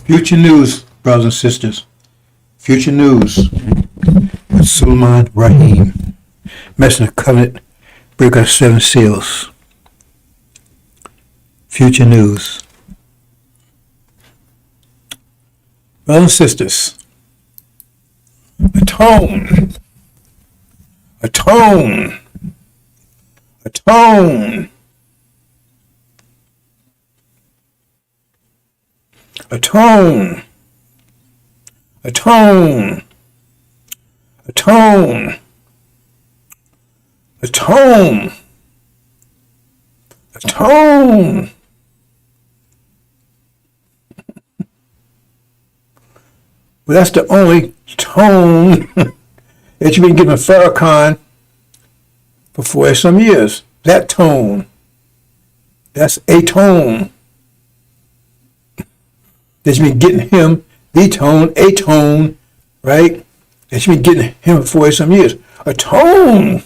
Future news, brothers and sisters. Future news with Suleiman Rahim, Messenger of Covenant, breaker of 7 seals. Future news. Brothers and sisters, atone, atone, atone, atone, atone, atone, atone, atone. Well, that's the only tone that you've been giving Farrakhan for 40 some years. That tone. That's a tone. That you've been getting him, the tone, a tone, right? That you've been getting him for 40 some years. A tone.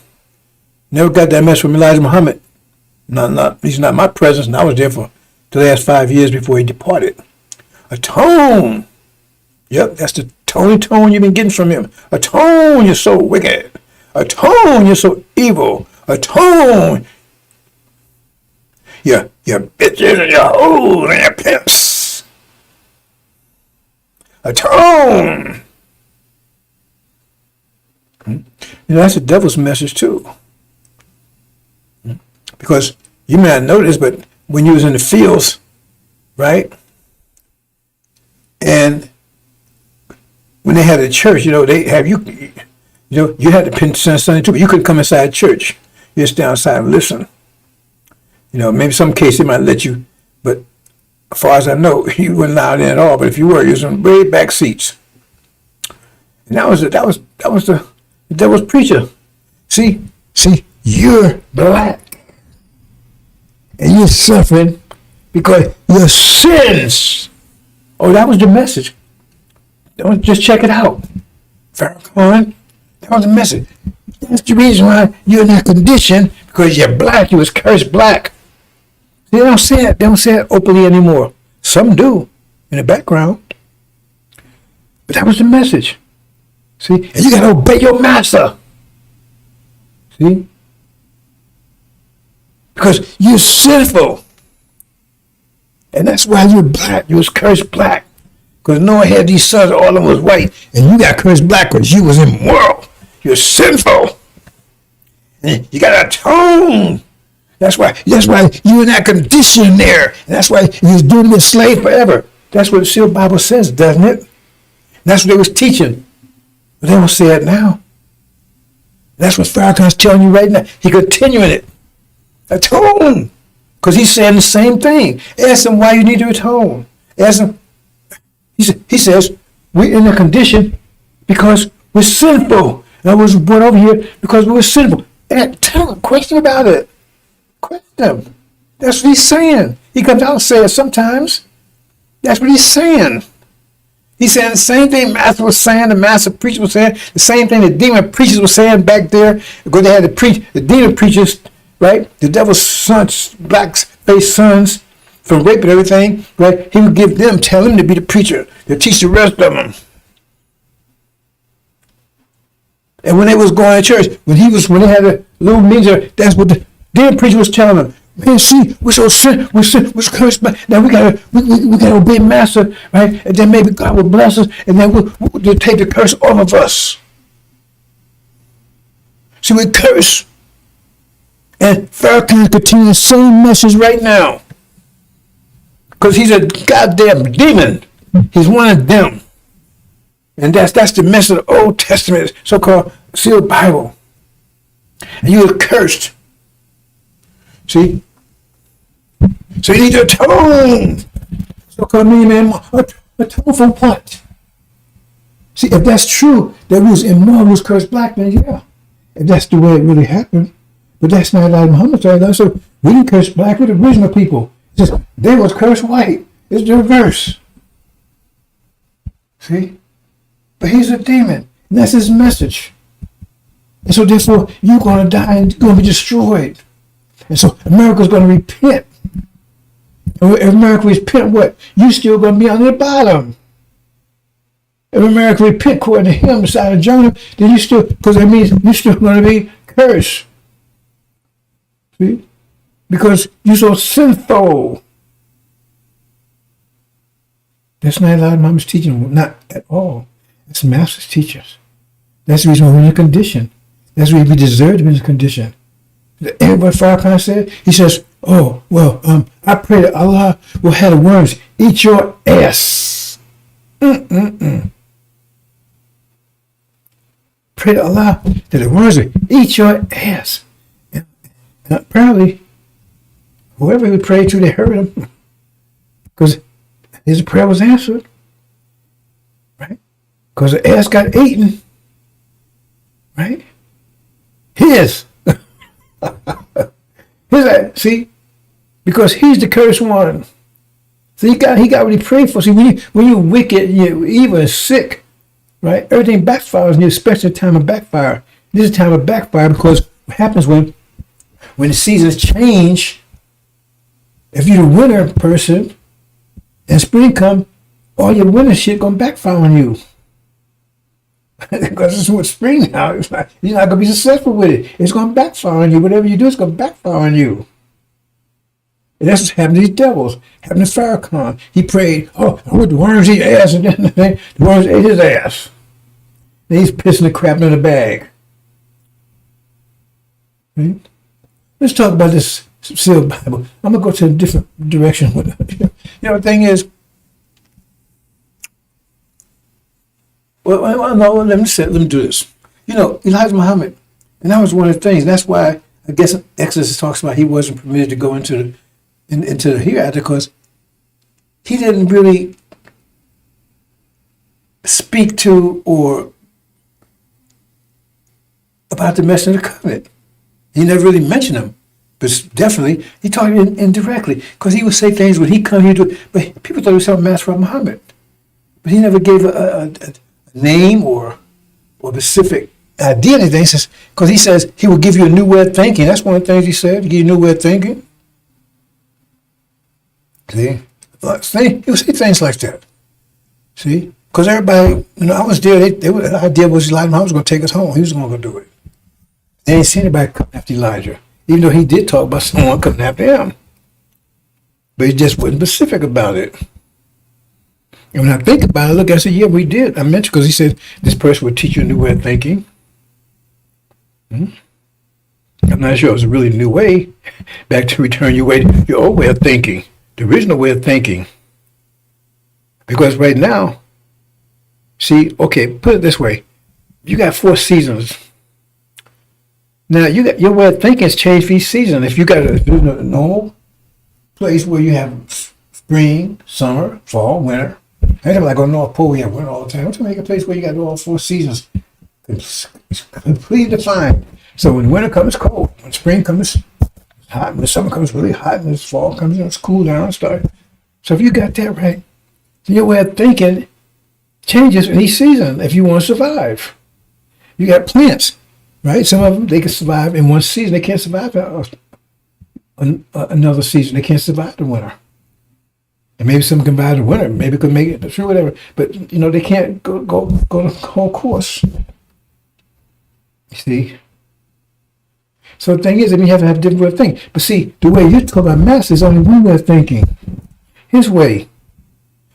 Never got that mess from Elijah Muhammad. He's not my presence, and I was there for the last 5 years before he departed. A tone. Yep, that's the tone you've been getting from him. A tone, you're so wicked. A tone, you're so evil. A tone, you're bitches and your hoes and your pimps. A tone. That's the devil's message too. Because you may not know this, but when you was in the fields, right? And when they had a church, they have you had to pin Sunday too, but you couldn't come inside church. You just stay outside and listen. Maybe some case they might let you, but as far as I know, you weren't allowed in at all. But if you were, you was in way back seats. And that was the devil's preacher. See, you're black, and you're suffering because your sins. Oh, that was the message. Just check it out. Farrakhan, that was the message. That's the reason why you're in that condition, because you're black. You was cursed black. They don't say it. They don't say it openly anymore. Some do in the background. But that was the message. See? And you got to obey your master. See? Because you're sinful. And that's why you're black. You was cursed black. Because Noah had these sons, all of them was white, and you got cursed black because you was immoral. You're sinful. And you got to atone. That's why you're in that condition there. And that's why you was doing this slave forever. That's what the Seal Bible says, doesn't it? And that's what they was teaching. But they don't say it now. That's what Farrakhan's telling you right now. He continuing it. Atone. Because he's saying the same thing. Ask him why you need to atone. Ask him. He says, we're in a condition because we're sinful. And I was brought over here because we were sinful. And tell him, question about it. Question him. That's what he's saying. He comes out and says it sometimes. That's what he's saying. He's saying the same thing Master was saying, the Master preacher was saying, the same thing the demon preachers were saying back there, because they had to preach, the demon preachers, right? The devil's sons, black-faced sons, from rape and everything, right? He would tell them to be the preacher, to teach the rest of them. And when they was going to church, when they had a little meeting, that's what the demon preacher was telling them. Man, see, we're cursed. Now we gotta obey Master, right? And then maybe God will bless us, and then we'll take the curse off of us. See, we curse. And Farrakhan continues the same message right now. Because he's a goddamn demon. He's one of them. And that's the message of the Old Testament, so-called sealed Bible. And you are cursed. See? So you need to atone. So-called man, atone for what? See, if that's true, that was immoral, was cursed black, then yeah. If that's the way it really happened. But that's not like Muhammad said. So we didn't curse black, we're the original people. Just, they was cursed white. It's the reverse. See? But he's a demon. And that's his message. And so therefore, you're going to die and you're going to be destroyed. And so America's going to repent. And if America repent, what? You still going to be on the bottom. If America repent according to him, the side of Jonah, then you still, because that means you're still going to be cursed. See? Because you're so sinful. That's not a lot of Mama's teaching, not at all. It's Master's teachers. That's the reason we're in a condition. That's the reason we deserve to be in a condition. And what Farrakhan said, he says, oh, well, I pray that Allah will have the worms eat your ass. Pray to Allah that the worms will eat your ass. And apparently, whoever he prayed to, they heard him. Because his prayer was answered. Right? Because the ass got eaten. Right? His. See? Because he's the cursed one. So he got what he prayed for. See, when you're wicked, you're evil and sick, right? Everything backfires on you, especially the time of backfire. This is the time of backfire because what happens when the seasons change, if you're the winter person and spring come, all your winter shit gonna backfire on you. Because it's with spring now. It's not, you're not going to be successful with it. It's going to backfire on you. Whatever you do, it's going to backfire on you. And that's what's happened to these devils. Happened to Farrakhan. He prayed, oh, I want the worms eat ass. And then the worms ate his ass. And he's pissing the crap in the bag. Right? Let's talk about this sealed Bible. I'm going to go to a different direction with it. The thing is, well, no, let me do this. Elijah Muhammad, and that was one of the things. That's why I guess Exodus talks about he wasn't permitted to go into the hereafter because he didn't really speak to or about the message of the covenant. He never really mentioned them, but definitely he talked indirectly because he would say things when he come here to. But people thought he was talking Master Muhammad, but he never gave a name or specific idea anything, because he says he will give you a new way of thinking. That's one of the things he said, give you a new way of thinking. See? He would say things like that. See? Because everybody, I was there, the idea was Elijah Muhammad was going to take us home. He was going to go do it. They ain't seen anybody coming after Elijah, even though he did talk about someone coming after him. But he just wasn't specific about it. And when I think about it, look, I said, yeah, we did. I mentioned because he said this person would teach you a new way of thinking. I'm not sure it was a really new way. Back to return your old way of thinking, the original way of thinking. Because right now, see, okay, put it this way. You got 4 seasons. Now, you got your way of thinking has changed for each season. If you got a normal place where you have spring, summer, fall, winter, I ain't like on North Pole, we have winter all the time. I'm trying to make a place where you got all 4 seasons completely defined. So when winter comes, it's cold. When spring comes, it's hot. When summer comes, really hot. And fall comes, it's cool down. So if you got that right, then your way of thinking changes in each season if you want to survive. You got plants, right? Some of them, they can survive in one season. They can't survive another season. They can't survive the winter. And maybe some can buy the winter, maybe could make it through whatever. But they can't go the whole course. You see? So the thing is, you have to have a different way of thinking. But see, the way you talk about Master is only one way of thinking. His way.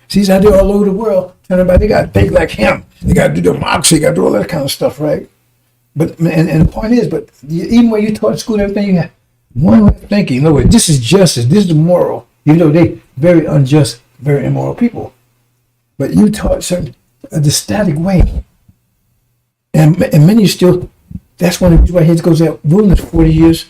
See, he's out there all over the world telling everybody they got to think like him. They got to do democracy, they got to do all that kind of stuff, right? But and the point is, but even when you taught in school and everything, you have one way of thinking. In other words, this is justice, this is the moral. Even though they very unjust, very immoral people. But you taught the static way. And many still, that's one of the reasons why he goes out wilderness 40 years,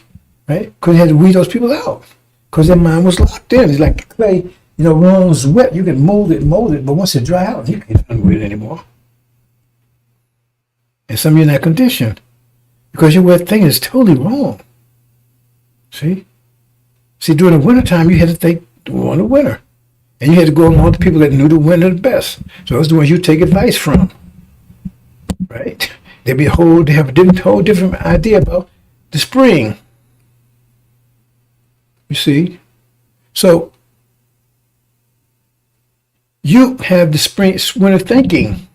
right? Because he had to weed those people out. Because their mind was locked in. It's like clay, when it's wet, you can mold it, but once it dry out, you can't unweed it anymore. And some of you in that condition. Because your way of thinking is totally wrong. See, during the wintertime, you had to think on the winter. And you had to go along with the people that knew the winter the best. So those are the ones you take advice from. Right? They have a whole different idea about the spring. You see? So you have the spring winter thinking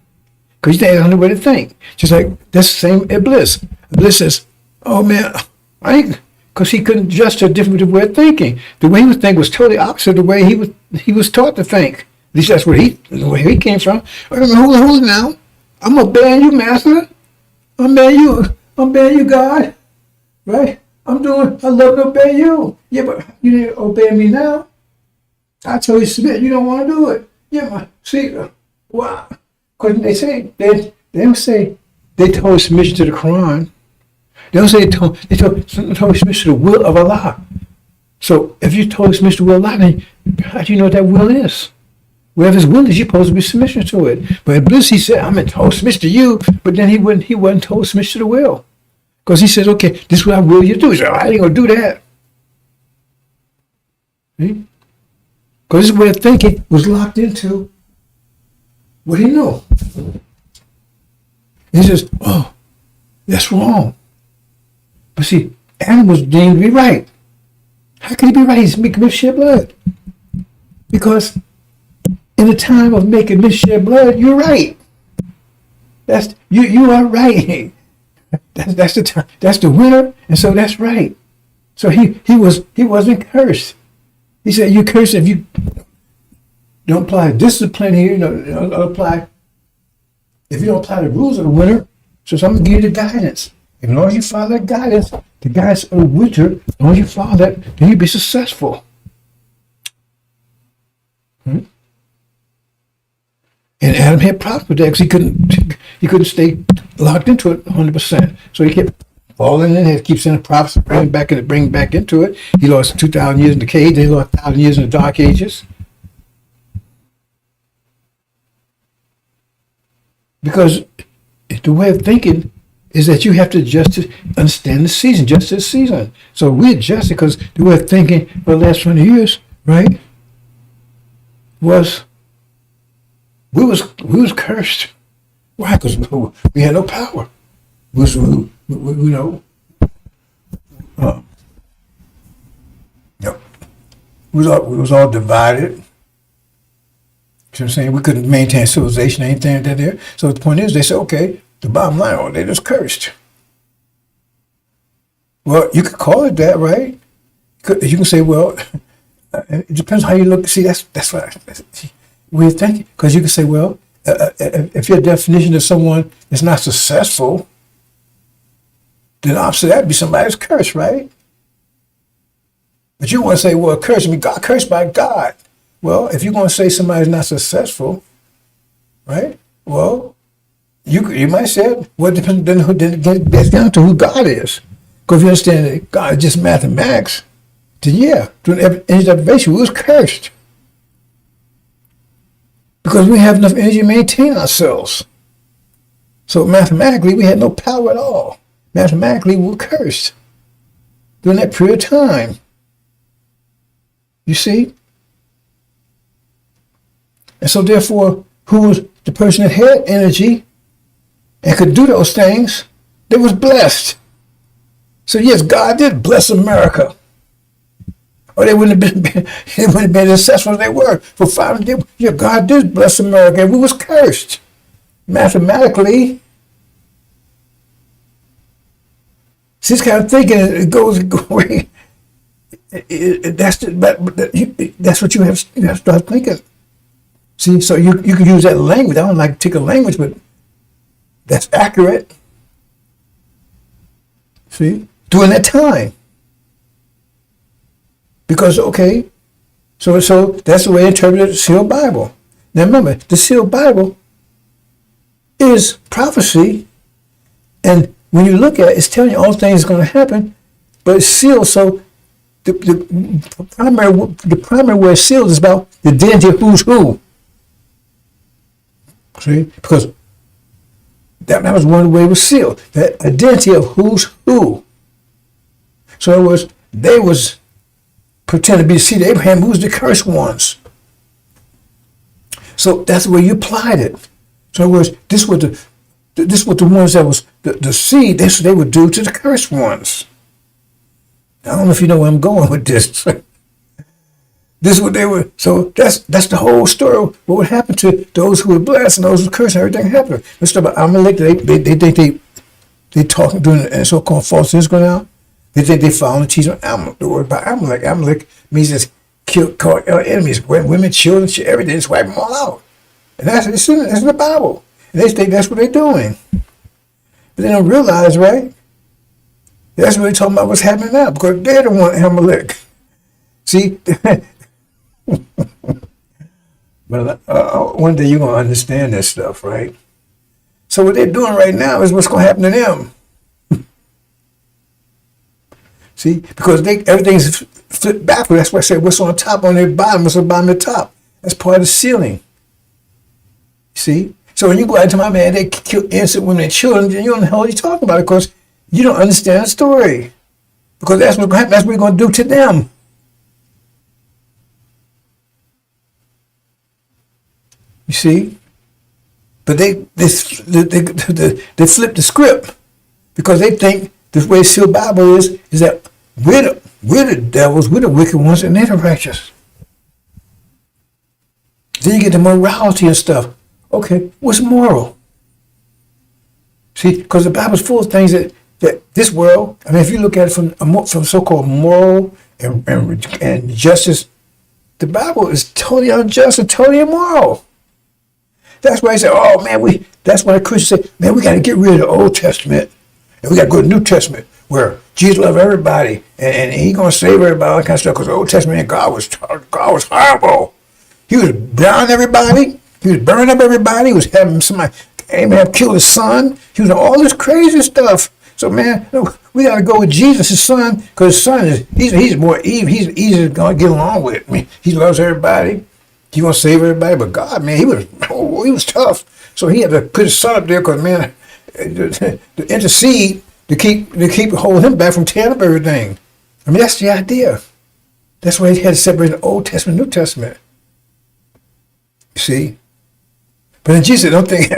because you think I know way to think. Just like that's the same Iblis. Iblis says, "Oh man, I ain't," because he couldn't adjust to a different way of thinking. The way he was thinking was totally opposite of the way he was taught to think. At least that's where he came from. Hold on now. I'm obeying you, Master. I'm obeying you, God. Right? I love to obey you. Yeah, but you didn't obey me now. I told you to submit. You don't want to do it. Yeah, but see, why? Because they say they don't say they told submission to the Quran. They don't say they told submission to the will of Allah. So if you told submission to the will of Allah, then how do you know what that will is? Wherever his will is, you're supposed to be submission to it. But Iblis, he said, I'm in total submission to you, but then he wasn't total submission to the will. Because he says, okay, this is what I will you do. He said, I ain't gonna do that. See? Because his way of thinking was locked into what he knew. He says, oh, that's wrong. But see, Adam was deemed to be right. How can he be right? He's making me shed blood. Because in the time of making me shed blood, you're right. That's you are right. That's the time. That's the winner, and so that's right. So he wasn't cursed. He said, "You cursed if you don't apply discipline here. Apply if you don't apply the rules of the winner." So I'm gonna give you the guidance. As long as you follow that guidance, the guidance of the winner, as long as you follow that, then you'll be successful. And Adam had problems with that because he couldn't stay locked into it 100%. So he kept falling in and keeps sending prophets to bring back into it. He lost 2,000 years in the cave. Then he lost 1,000 years in the dark ages. Because the way of thinking is that you have to adjust to understand the season, just the season. So we adjusted because the way of thinking for the last 20 years, right, was we was cursed. Why? Because we had no power. We was all divided. You know what I'm saying? We couldn't maintain civilization, anything like that there. So the point is, they said, okay, the bottom line, oh, they just cursed. Well, you could call it that, right? You can say, well, it depends how you look. See, that's what we're thinking. Because you can say, well, if your definition of someone is not successful, then the opposite of that would be somebody's cursed, right? But you want to say, well, curse me, God cursed by God. Well, if you're going to say somebody's not successful, right? Well, you might say, well, then it gets down to who God is. Because if you understand that God is just mathematics, then yeah, through an energy deprivation, we was cursed. Because we have enough energy to maintain ourselves. So mathematically, we had no power at all. Mathematically, we were cursed during that period of time. You see? And so therefore, who was the person that had energy and could do those things, they was blessed. So yes, God did bless America. Or they wouldn't have been as successful as they were. For 500 years, yeah, God did bless America, and we was cursed. Mathematically, see, this kind of thinking, it goes away. That's what you have to start thinking. See, so you can use that language. I don't like particular language, but that's accurate. See, during that time. Because, okay, so that's the way I interpreted the sealed Bible. Now remember, the sealed Bible is prophecy, and when you look at it, it's telling you all things are going to happen, but it's sealed, so the primary word sealed is about the identity of who's who. See? Because that was one way it was sealed. The identity of who's who. So in other words, they was pretending to be the seed of Abraham, who's the cursed ones. So that's the way you applied it. So in other words, this was the ones that was the seed, that's what they would do to the cursed ones. I don't know if you know where I'm going with this. This is what they were. So that's the whole story. What would happen to those who were blessed and those who were cursed? Everything happened. Let's talk about Amalek. They think they talking doing a so-called false Israel now. They think they found the cheese on Amalek. The word about Amalek. Amalek means just kill enemies, women, children, everything. Just wipe them all out. And that's in the Bible. And they think that's what they're doing. But they don't realize, right? That's what they're talking about what's happening now. Because they're the one Amalek. See? But one day you're going to understand this stuff, right? So what they're doing right now is what's going to happen to them. See? Because everything's flipped backward. That's why I said what's on top on their bottom, what's on the bottom of the top. That's part of the ceiling. See? So when you go out to my man, they kill innocent women and children, you don't know what you're talking about because you don't understand the story. Because that's what's going to happen. That's what we're going to do to them. You see? But they flip the script because they think the way the sealed Bible is that we're the devils, we're the wicked ones, and they're the righteous. Then you get the morality and stuff. Okay, what's moral? See, because the Bible's full of things that this world, I mean, if you look at it from so-called moral and justice, the Bible is totally unjust and totally immoral. That's why I say, oh man, that's why Christians say, man, we got to get rid of the Old Testament and we got to go to the New Testament where Jesus loved everybody and He's going to save everybody, all that kind of stuff. Because the Old Testament, God was horrible. He was drowning everybody. He was burning up everybody. He was having somebody, Abraham killed his son. He was doing all this crazy stuff. So man, we got to go with Jesus, his son, because his son he's more evil. He's easy to get along with. I mean, he loves everybody. He wants to save everybody, but God, man, he was tough. So he had to put his son up there because, man, to intercede to keep holding him back from tearing up everything. I mean, that's the idea. That's why he had to separate the Old Testament and New Testament. You see? But then Jesus, don't think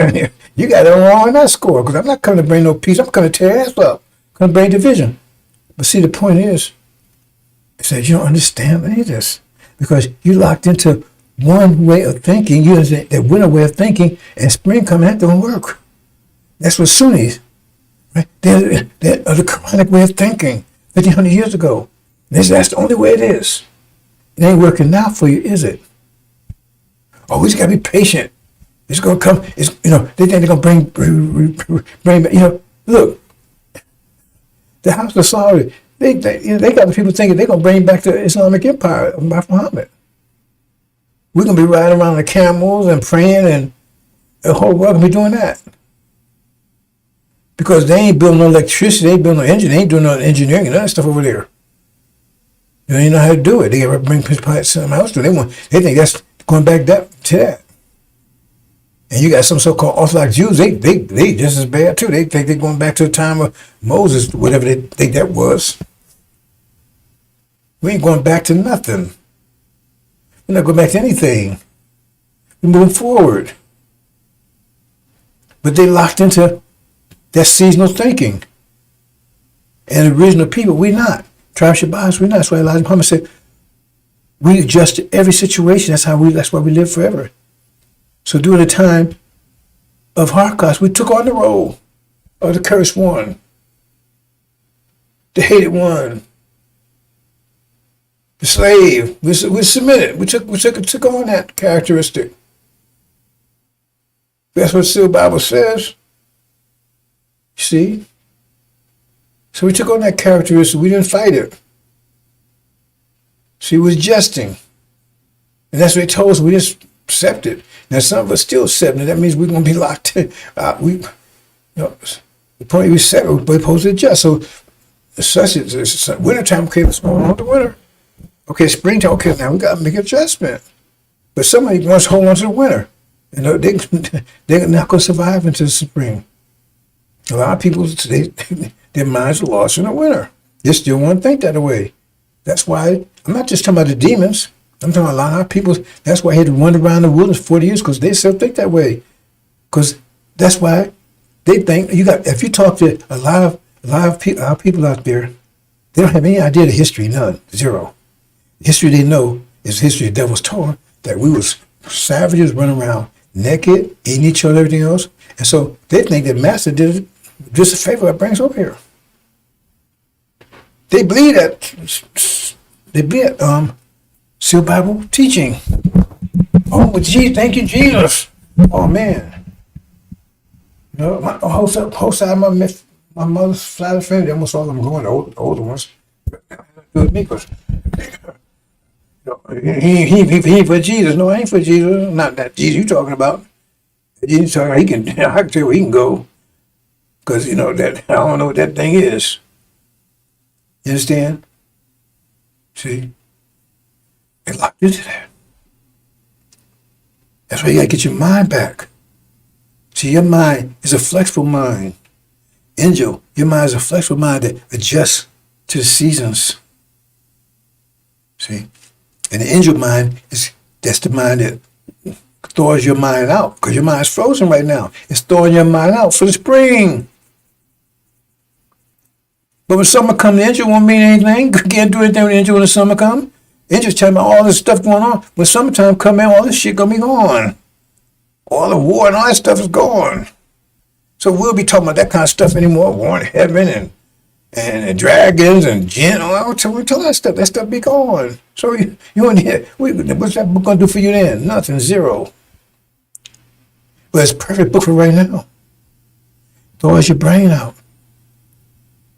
you got it wrong on that score because I'm not coming to bring no peace. I'm coming to tear your ass up. I'm going to bring division. But see, the point is that you don't understand any of this because you locked into one way of thinking, you understand that winter way of thinking, and spring coming, that don't work. That's what Sunnis, right? They're the Quranic way of thinking 1,500 years ago. That's the only way it is. It ain't working now for you, is it? Oh, we just gotta be patient. It's gonna come. They think they're gonna bring back. Look, the House of Saudi, they got the people thinking they're gonna bring back the Islamic Empire by Muhammad. We're going to be riding around the camels and praying and the whole world going to be doing that. Because they ain't building no electricity, they ain't building no engine, they ain't doing no engineering and that stuff over there. They don't know how to do it. They got to bring something else to it. They think that's going back to that. And you got some so-called Orthodox Jews, they just as bad too. They think they're going back to the time of Moses, whatever they think that was. We ain't going back to nothing. We're not going back to anything. We're moving forward. But they locked into that seasonal thinking. And the original people, we're not. Tribe Shabazz, we're not. That's why Elijah Muhammad said, we adjust to every situation. That's why we live forever. So during the time of Holocaust, we took on the role of the cursed one, the hated one, the slave. We submitted. We took on that characteristic. That's what the Bible says. You see? So we took on that characteristic. We didn't fight it. See, it was jesting. And that's what he told us. We just accepted. Now some of us still accepting. That means we're going to be locked in. The point we said, we're supposed to adjust. So such it's wintertime, okay, what's going on the winter? Okay, springtime, okay, now we got to make an adjustment. But somebody wants to hold on to the winter. They're not going to survive into the spring. A lot of people, their minds are lost in the winter. They still want to think that way. That's why, I'm not just talking about the demons. I'm talking about a lot of people. That's why I had to wander around the wilderness 40 years, because they still think that way. Because that's why they think, if you talk to a lot of people out there, they don't have any idea of history, none, zero. History they know It's history the devil's told that we was savages running around naked, eating each other, everything else. And so they think that Master did it just a favor that brings over here. They believe that. They believe Seal Bible teaching. Oh, gee, thank you, Jesus. Oh, man. You know, my whole side of my mother's side of the family, almost all of them going, the older ones. Good me, because he for Jesus. No, I ain't for Jesus. Not that Jesus you talking about. Jesus talking, I can tell you where he can go. Because, you know, that I don't know what that thing is. You understand? See? They locked into that. That's why you got to get your mind back. See, your mind is a flexible mind. Angel, your mind is a flexible mind that adjusts to the seasons. See? And the angel mind that's the mind that thaws your mind out, because your mind's frozen right now. It's thawing your mind out for the spring. But when summer comes, the angel won't mean anything. Can't do anything when the angel when the summer comes. Angel's telling me all this stuff going on. When summertime come in, all this shit gonna be gone. All the war and all that stuff is gone. So we'll be talking about that kind of stuff anymore. War in heaven and dragons and jinn. Until that stuff be gone. So you in here, what's that book gonna do for you then? Nothing, zero. But it's a perfect book for right now. Thaws your brain out.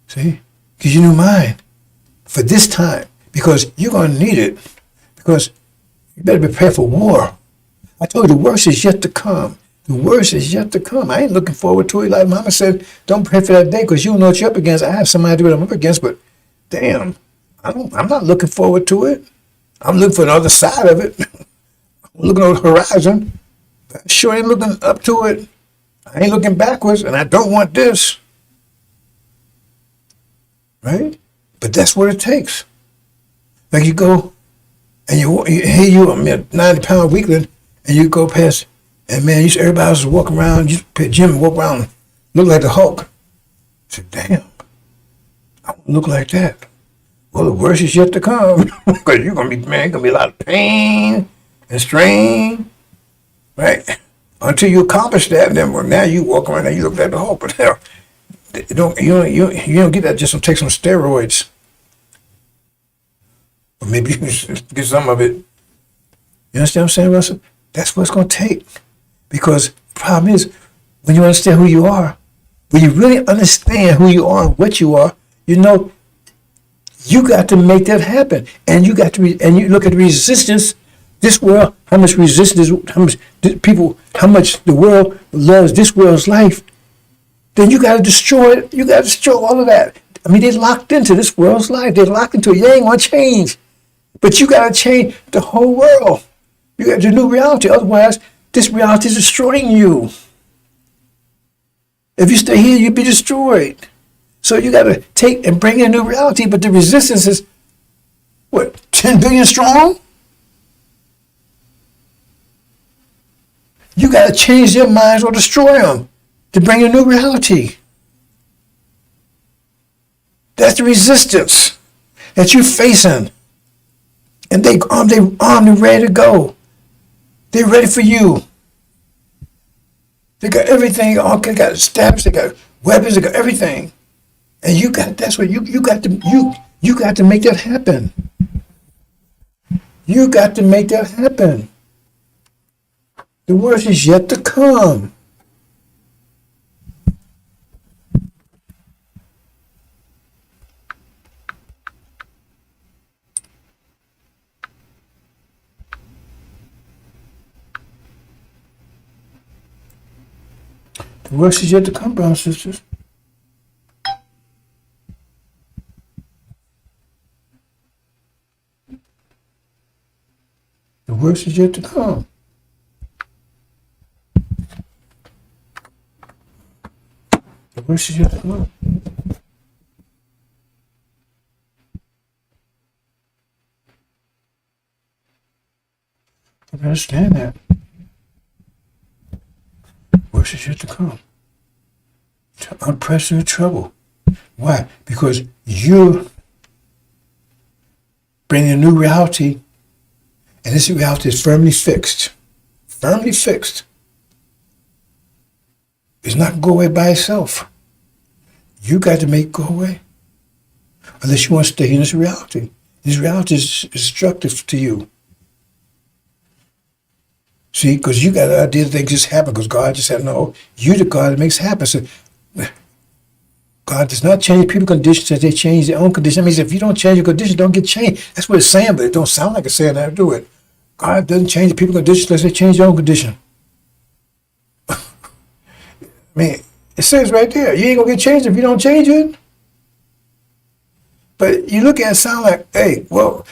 See? Gives you new mind for this time, because you're going to need it, because you better be prepared for war. I told you the worst is yet to come. The worst is yet to come. I ain't looking forward to it. Like Mama said, don't pray for that day, because you don't know what you're up against. I have some idea what I'm up against, but damn, I'm not looking forward to it. I'm looking for the other side of it. I'm looking over the horizon. I sure ain't looking up to it. I ain't looking backwards, and I don't want this. Right? But that's what it takes. Like you go and here you are, 90-pound weakling, and you go past, and man, everybody else is walking around, you pay Jim and walk around, look like the Hulk. I said, damn, I don't look like that. Well, the worst is yet to come. Because you're going to be, man, going to be a lot of pain and strain, right? Until you accomplish that, and then well, now you walk around and you look like the Hulk. But hell, you don't get that just to take some steroids. Or maybe you get some of it. You understand what I'm saying, Russell? That's what it's going to take. Because the problem is, when you understand who you are, when you really understand who you are and what you are, you know, you got to make that happen. And you got to and you look at the resistance, this world, how much resistance, how much the world loves this world's life. Then you got to destroy it. You got to destroy all of that. I mean, they're locked into this world's life. They're locked into it. You ain't going to change. But you got to change the whole world. You got the new reality. Otherwise, this reality is destroying you. If you stay here, you'll be destroyed. So you got to take and bring in a new reality. But the resistance is, what, 10 billion strong? You got to change their minds or destroy them to bring a new reality. That's the resistance that you're facing. And they armed and ready to go. They're ready for you. They got everything. They got stabs, they got weapons, they got everything. And you got to make that happen. You got to make that happen. The worst is yet to come. The worst is yet to come, brothers and sisters. The worst is yet to come. The worst is yet to come. I understand that. Worse is yet to come. Unprecedented trouble. Why? Because you're bringing a new reality And this reality is firmly fixed. Firmly fixed. It's not going to go away by itself. You got to make it go away. Unless you want to stay in this reality. This reality is destructive to you. See, because you got the idea that things just happen because God just said, no, you the God that makes it happen. So God does not change people's conditions as they change their own conditions. That means if you don't change your conditions, don't get changed. That's what it's saying, but it don't sound like it's saying that to do it. God doesn't change the people's conditions unless they change their own condition. I mean, it says right there, you ain't going to get changed if you don't change it. But you look at it, sound like, hey, well,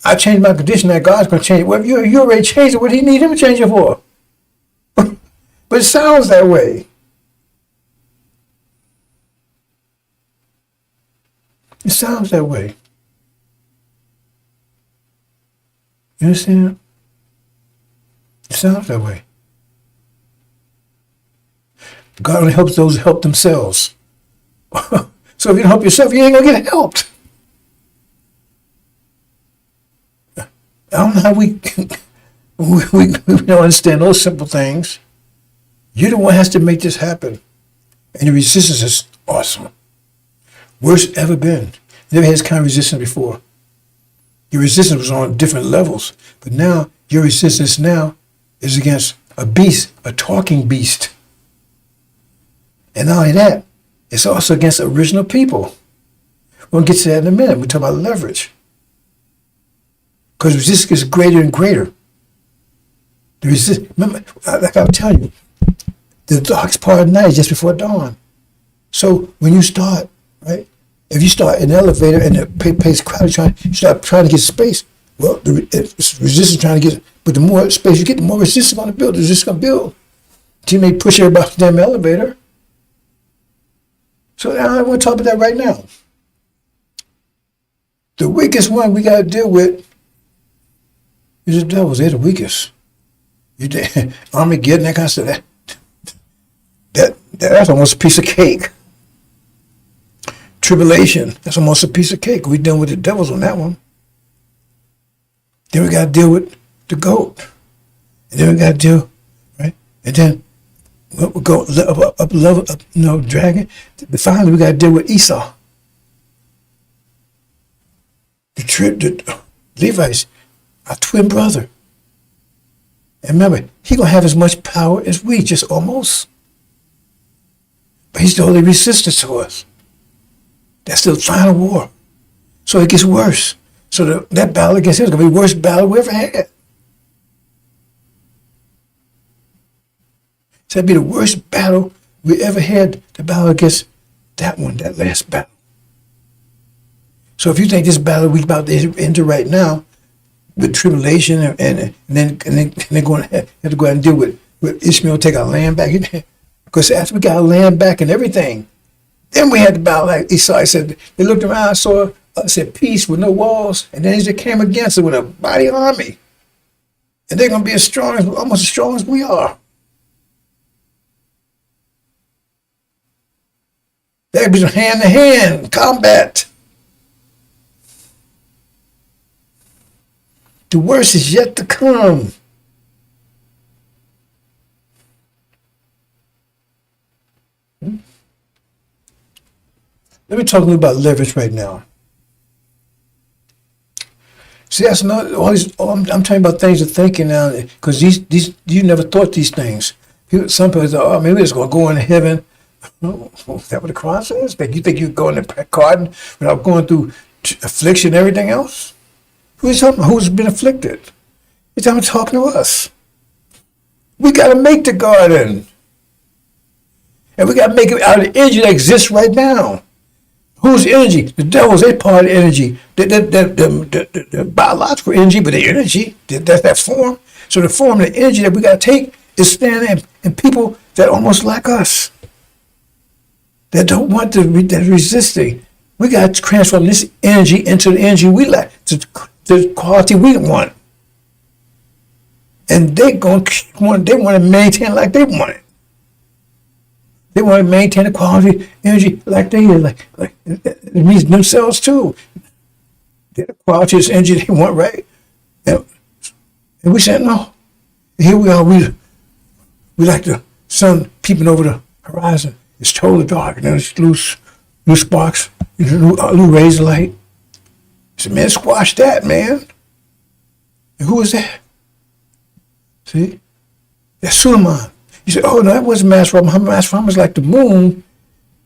I changed my condition, that God's going to change it. Well, if you already changed it, what do you need him to change it for? But it sounds that way. It sounds that way. You understand? It sounds that way. God only helps those who help themselves. So if you don't help yourself, you ain't going to get helped. I don't know how we don't understand those simple things. You're the one who has to make this happen. And your resistance is awesome. Worst it's ever been. Never had this kind of resistance before. Your resistance was on different levels. But now, your resistance now is against a beast, a talking beast. And not only that, it's also against original people. We'll get to that in a minute. We'll talk about leverage. Because resistance gets greater and greater. Remember, like I was telling you, the darkest part of the night is just before dawn. So when you start, right, if you start in an elevator and the place crowded, you start trying to get space, well, it's resistance trying to get, but the more space you get, the more resistance going to build. The resistance going to build. Until you may push everybody off the damn elevator. So I want to talk about that right now. The weakest one we got to deal with is the devils. They're the weakest. Armageddon, that kind of stuff. That's almost a piece of cake. Tribulation, that's almost a piece of cake. We're dealing with the devils on that one. Then we got to deal with the goat. And then we got to deal, right? And then we'll go up, dragon. But finally, we got to deal with Esau. The Levites, our twin brother. And remember, he going to have as much power as we, just almost. But he's the only resistance to us. That's the final war. So it gets worse. So that battle against him is going to be the worst battle we ever had. So that'd be the worst battle we ever had, the battle against that one, that last battle. So if you think this battle we're about to enter right now, with tribulation and then going to have to go out and deal with Ishmael, take our land back. Because after we got our land back and everything, then we had the battle like Esau said. They looked around, saw us at peace with no walls, and then they came against it with a mighty army. And they're going to be almost as strong as we are. They'll be hand-to-hand combat. The worst is yet to come. Let me talk a little about leverage right now. See, that's not I'm talking about things of thinking now, because these you never thought these things. Some people say, "Oh, maybe it's going to go into heaven." No, is that what the cross says? You think you go in the garden without going through affliction and everything else? Who's talking about? Who's been afflicted? He's talking to us. We got to make the garden. And we got to make it out of the energy that exists right now. Whose energy? The devil's, they part of the energy. The biological energy, but the energy, that form. So the form of the energy that we got to take is standing in people that almost like us. That don't want to, that resisting. We got to transform this energy into the energy we like, to the quality we want. And they want to maintain it like they want it. They want to maintain the quality energy like they like it means themselves too. The quality of energy they want, right? And we said, no. Here we are. We like the sun peeping over the horizon. It's totally dark. And then it's loose sparks, little rays of light. I said, man, squash that, man. And who was that? See? That's Suleiman. He said, oh, no, that wasn't Master Muhammad. Master Muhammad was like the moon.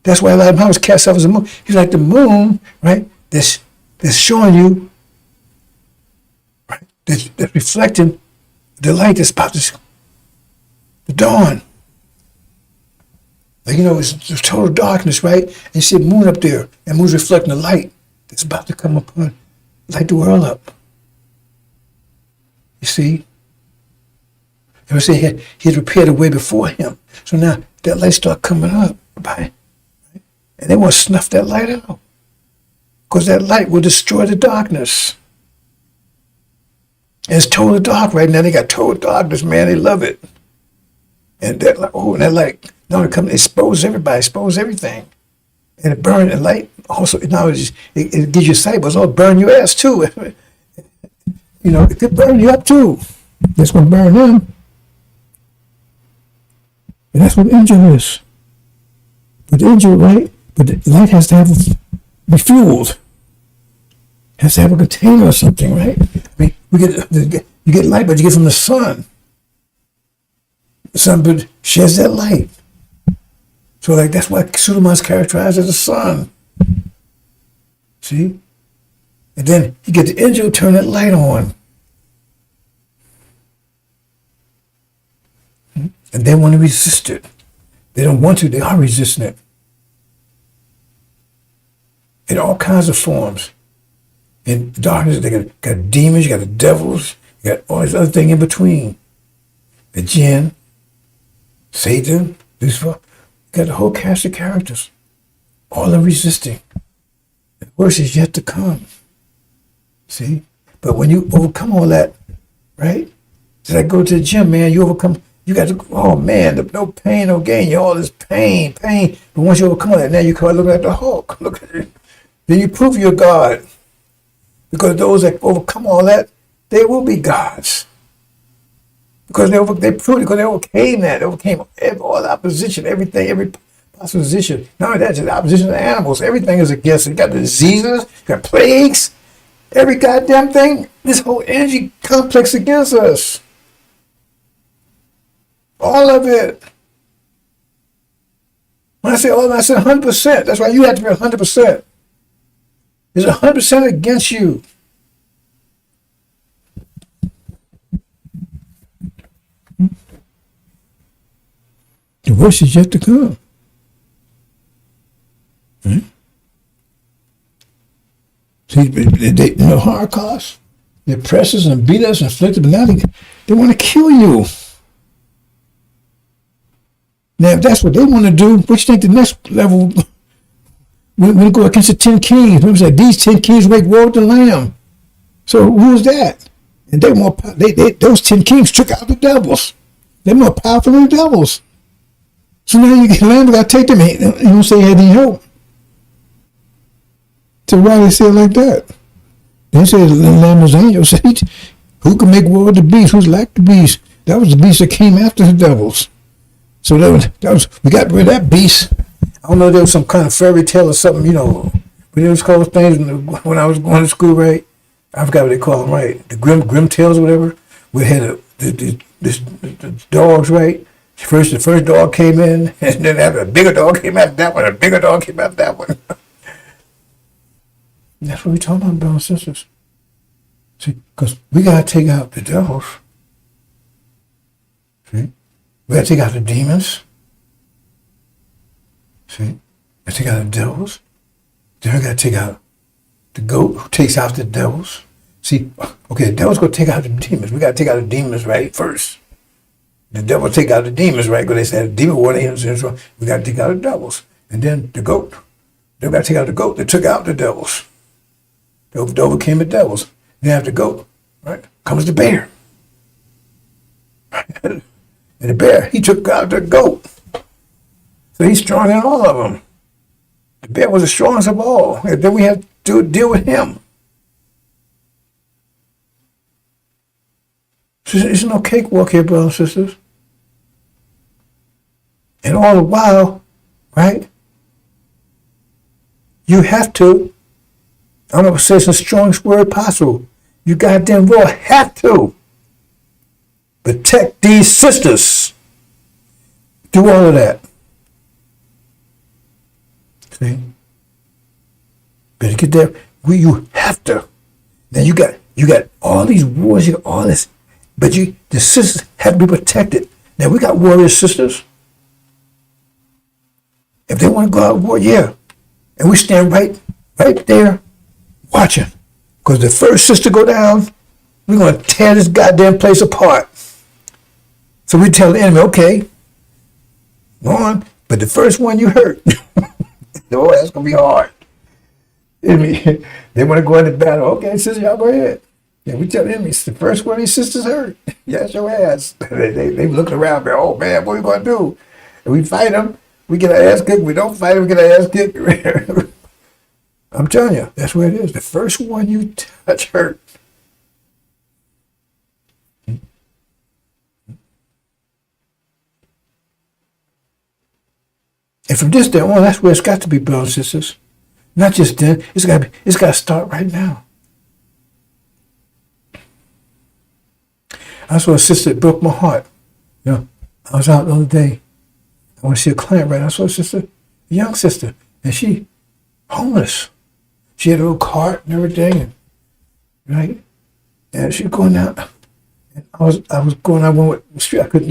That's why Elijah Muhammad was cast off as a moon. He's like the moon, right? That's showing you, right? That's reflecting the light that's about the dawn. Like, it's total darkness, right? And you see the moon up there, and the moon's reflecting the light that's about to come upon, light the world up. You see? And we say he had prepared a way before him. So now that light start coming up, right? And they want to snuff that light out. Because that light will destroy the darkness. And it's total dark right now. They got total darkness, man. They love it. And that light, now it comes, expose everybody, expose everything. And it burns the light. Also, now it gives you sight, but it'll burn your ass too. It could burn you up too. That's going to burn them. And that's what the engine is. But the engine, right? But the light has to be fueled. Has to have a container or something, right? I mean, you get light, but you get from the sun. The sun sheds that light. So like that's why Suleiman's characterized as the sun. See? And then you get the engine, turn that light on. And they want to resist it. They don't want to, they are resisting it. In all kinds of forms. In darkness, they got demons, you got the devils, you got all this other thing in between. The jinn, Satan, Lucifer, you got the whole cast of characters. All are resisting. The worst is yet to come. See? But when you overcome all that, right? It's like go to the gym, man, you overcome. You got to, oh man, no pain, no gain. You all this pain. But once you overcome that, now you come looking at the Hulk. Look at it. Then you prove you're God. Because those that overcome all that, they will be gods. Because they proved it, because they overcame that. They overcame all the opposition, everything, every opposition. Not only that, just opposition to animals. Everything is against it. You got the diseases, you got plagues, every goddamn thing. This whole energy complex against us. All of it. When I say all of it, I said 100%. That's why you have to be 100%. It's 100% against you. The worst is yet to come. Right? See, the Holocaust, they oppress us and beat us and afflict us, but now they want to kill you. Now, if that's what they want to do, what you think the next level, when we go against the 10 kings, remember said, these 10 kings make war with the Lamb. So who's that? And those 10 kings took out the devils. They're more powerful than the devils. So now you get Lamb, got to take them. You don't say he had any help. So why they say it like that? They say the Lamb was angel. So who can make war with the beast? Who's like the beast? That was the beast that came after the devils. So we got rid of that beast. I don't know, there was some kind of fairy tale or something, but it was called things when I was going to school, right? I forgot what they call them, right? The grim tales or whatever. We had the dogs, right? The first dog came in, and then after a bigger dog came after that one, a bigger dog came after that one. That's what we're talking about, brothers and sisters. See, because we got to take out the devils. See? We got to take out the demons. See? We got to take out the devils. Then we got to take out the goat who takes out the devils. See, okay, the devil's going to take out the demons. We got to take out the demons, right, first. The devil take out the demons, right? Because they said the demon wanted him, so we got to take out the devils. And then the goat. They got to take out the goat. They took out the devils. They overcame the devils. Then after the goat, right, comes the bear. And the bear, he took out the goat. So he's stronger than all of them. The bear was the strongest of all. And then we have to deal with him. So it's no cakewalk here, brothers and sisters. And all the while, right, you have to, I'm going to say it's the strongest word possible. You goddamn well have to protect these sisters. Do all of that. See? Better get there. You have to. Now you got all these wars, you got all this, but the sisters have to be protected. Now we got warrior sisters. If they want to go out to war, yeah. And we stand right there watching. Because the first sister go down, we're going to tear this goddamn place apart. So we tell the enemy, okay, go on. But the first one you hurt, oh, that's going to be hard. Enemy, they want to go into battle. Okay, sister, y'all go ahead. Yeah, we tell the enemy, the first one of these sisters hurt. Yes, your ass. They looking around, oh man, what are we going to do? And we fight them. We get our ass kicked. We don't fight them. We get our ass kicked. I'm telling you, that's where it is. The first one you touch hurt. And from this day on, that's where it's got to be, brothers and sisters. Not just then. It's got to start right now. I saw a sister that broke my heart. You know, I was out the other day. I want to see a client, right? I saw a sister, a young sister, and she homeless. She had a little cart and everything, right? And she was going out. And I was going out one with the street. I could,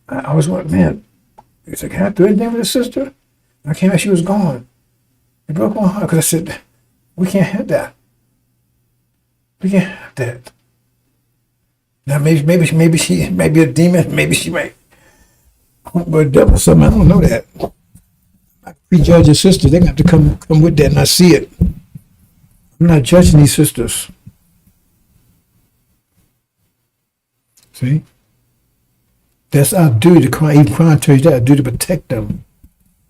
I was going, man, it's like, can I do anything with this sister? And I came out, she was gone. It broke my heart because I said, we can't have that. We can't have that. Now maybe she may be a demon. Maybe she might. But devil or something, I don't know that. I prejudge a sister. They're going to have to come with that, and I see it. I'm not judging these sisters. See? That's our duty to cry. Even crying tells you that, our duty to protect them,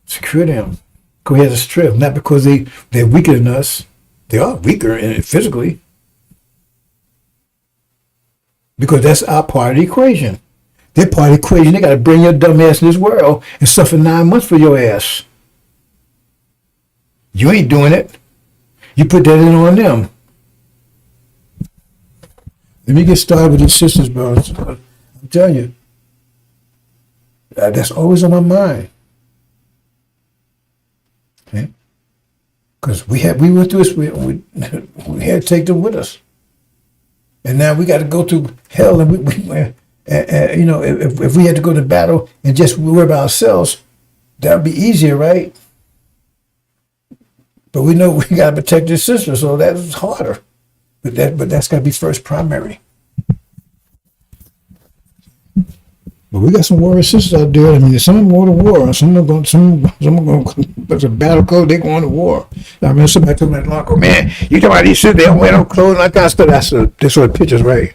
secure them. Because we have the strength, not because they're weaker than us. They are weaker physically. Because that's our part of the equation. Their part of the equation, they got to bring your dumb ass in this world and suffer 9 months for your ass. You ain't doing it. You put that in on them. Let me get started with these sisters, bro. I'm telling you, that's always on my mind. Okay? Because we went through this, we had to take them with us. And now we got to go through hell, and if we had to go to battle and just worry about ourselves, that would be easier, right? But we know we got to protect your sister, so that's harder. But that's got to be first primary. But we got some warrior sisters out there. I mean, some of them going to war. Some are going. There's a battle code. They going to war. I mean, somebody told me that long ago, man, you talking about these sisters? They don't wear no clothes and that kind of stuff. They saw the pictures, right?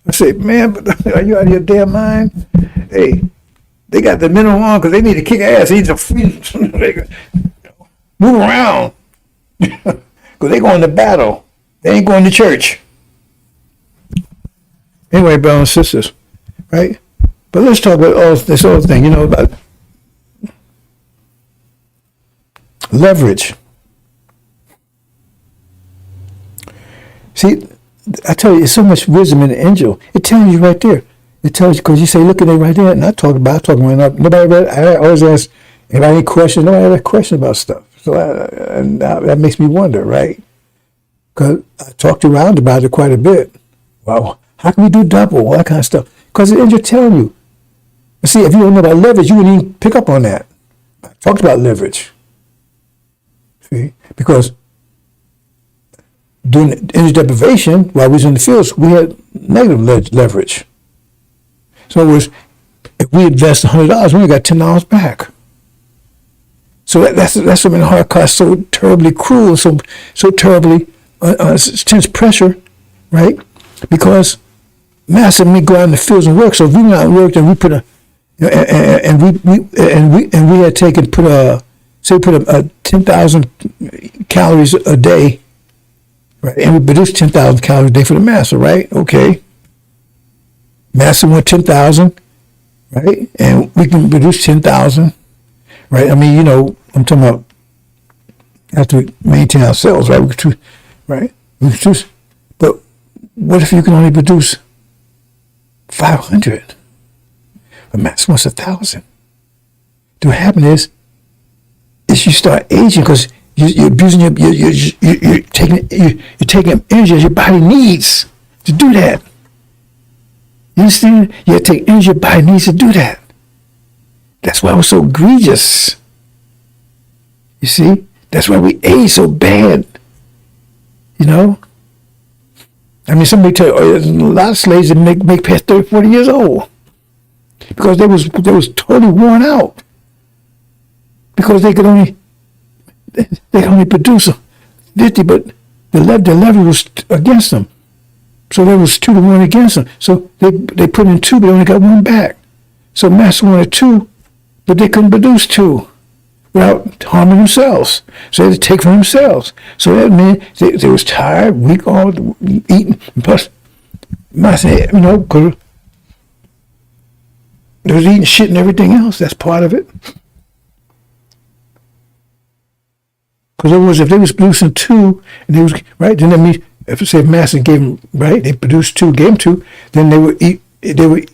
I said, man, but are you out of your damn mind? Hey, they got the minimum on because they need to kick ass. They need to move around because they going to battle. They ain't going to church. Anyway, brothers and sisters, right? But let's talk about all this other thing, about leverage. See, I tell you, there's so much wisdom in the angel. It tells you right there. It tells you, because you say, look at it right there. And I'm talking right up. I always ask, anybody any questions? Nobody ever question about stuff. So that makes me wonder, right? Because I talked around about it quite a bit. Well, how can we do double? All that kind of stuff. Because the angel telling you. See, if you don't know about leverage, you wouldn't even pick up on that. I talked about leverage. See? Because during energy deprivation, while we was in the fields, we had negative leverage. So in other words, if we invest $100, we only got $10 back. So that's what made the hard cost so terribly cruel, so terribly intense pressure, right? Because massive me go out in the fields and work. So if we went out and worked and we put and we had taken put a 10,000 calories a day, right? And we produced 10,000 calories a day for the master, right? Okay. Master want 10,000, right? And we can produce 10,000, right? I mean, I'm talking about have to maintain ourselves, right? Right? We can produce, but what if you can only produce 500? But Master wants 1,000. What happens is you start aging because you're abusing you're taking energy as your body needs to do that. You understand? You take energy your body needs to do that. That's why it was so egregious. You see? That's why we age so bad. I mean, somebody tell you, a lot of slaves that make past 30, 40 years old because they was totally worn out because they could only produce 50, but the leverage was against them. So there was 2 to 1 against them. So they put in 2, but they only got 1 back. So Master wanted 2, but they couldn't produce 2 without harming themselves. So they had to take from themselves. So that meant they was tired, weak, all eating. Plus, Master, because they was eating shit and everything else. That's part of it. Because otherwise, if they was producing 2, and they was right, then that means if Master gave them right, they produced 2, gave them 2, then they would eat. They would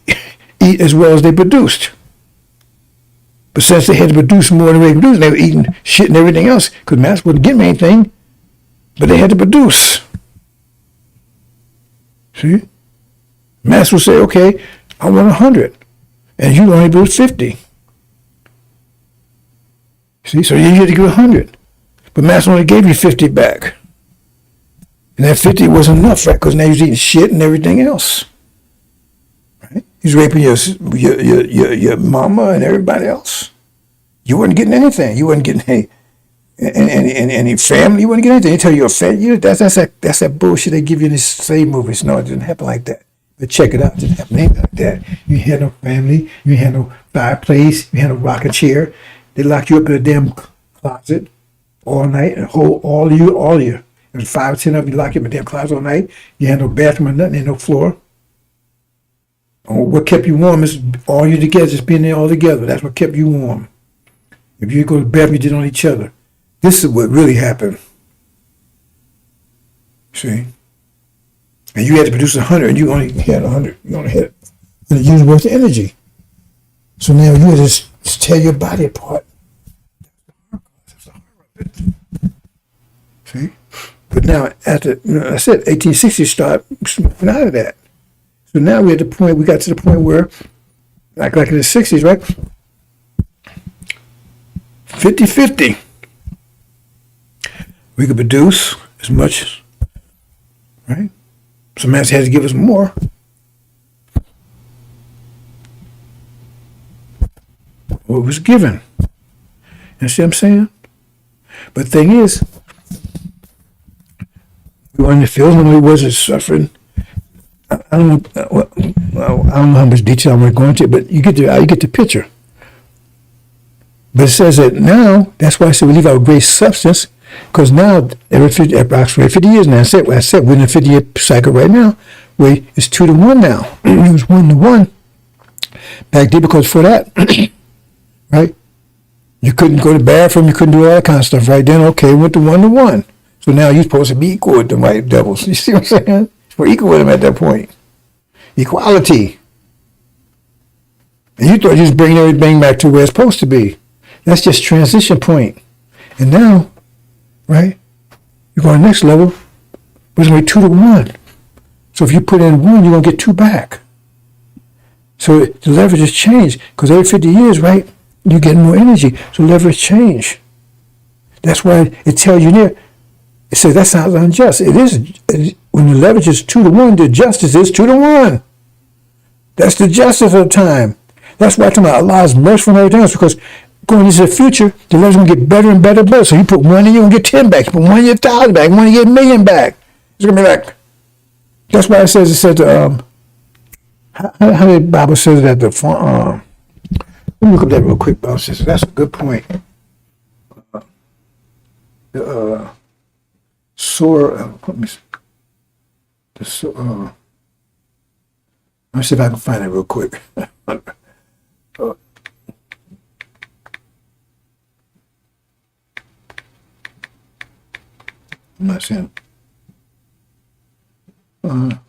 eat as well as they produced. But since they had to produce more than they produced, they were eating shit and everything else because Master wouldn't give them anything, but they had to produce. See, Master would say, "Okay, I want 100, and you only produce 50." See, so you had to give 100. But Master only gave you 50 back. And that 50 wasn't enough, right? Because now you're eating shit and everything else. Right? He's raping your mama and everybody else. You weren't getting anything. You weren't getting any family. You weren't getting anything. They tell you you're fat. That's that bullshit they give you in these slave movies. No, it didn't happen like that. But check it out. It didn't happen anything like that. You had no family. You had no fireplace. You had no rocking chair. They locked you up in a damn closet all night and hold all of you. There's 5 or 10 of you locked up in a damn closet all night. You had no bathroom or nothing, and no floor. What kept you warm is all you together, just being there all together. That's what kept you warm. If you go to the bathroom, you did on each other. This is what really happened. See? And you had to produce 100, and you only had 100. You only had a year's worth of energy. So now you just tear your body apart. See? But now, after, I said, 1860 start moving out of that. So now we got to the point where, like in the 60s, right? 50-50. We could produce as much, right? So Master had to give us more. What was given. You see what I'm saying? But the thing is, we were in the field when we wasn't suffering. I don't know how much detail I'm going to, but you get the picture. But it says that now, that's why I said we leave our great substance, because now, approximately 50 years now, I said we're in a 50-year cycle right now, where it's 2 to 1 now. It was 1 to 1 back then, because for that, right, you couldn't go to the bathroom, you couldn't do all that kind of stuff. Right then, okay, went to 1 to 1. So now you're supposed to be equal with the white devils. You see what I'm saying? We're equal with them at that point. Equality. And you thought you was bringing everything back to where it's supposed to be. That's just transition point. And now, right, you're going to the next level, but it's going to be 2 to 1. So if you put in 1, you're going to get 2 back. So the leverage has changed, because every 50 years, right, you're getting more energy. So leverage change. That's why it tells you there, it says that sounds unjust. It is, when the leverage is 2 to 1, the justice is 2 to 1. That's the justice of time. That's why I'm talking about Allah's merciful and everything else, because going into the future, the leverage will get better and better and better. So you put 1 in, you're going to get 10 back. You put 1 in, you get 1,000 back. 1 in, you get 1,000,000 back. It's going to be like, that's why it says, how did the Bible says that let me look up that real quick, Bible says, that's a good point. Let me see if I can find it real quick. I'm not seeing. I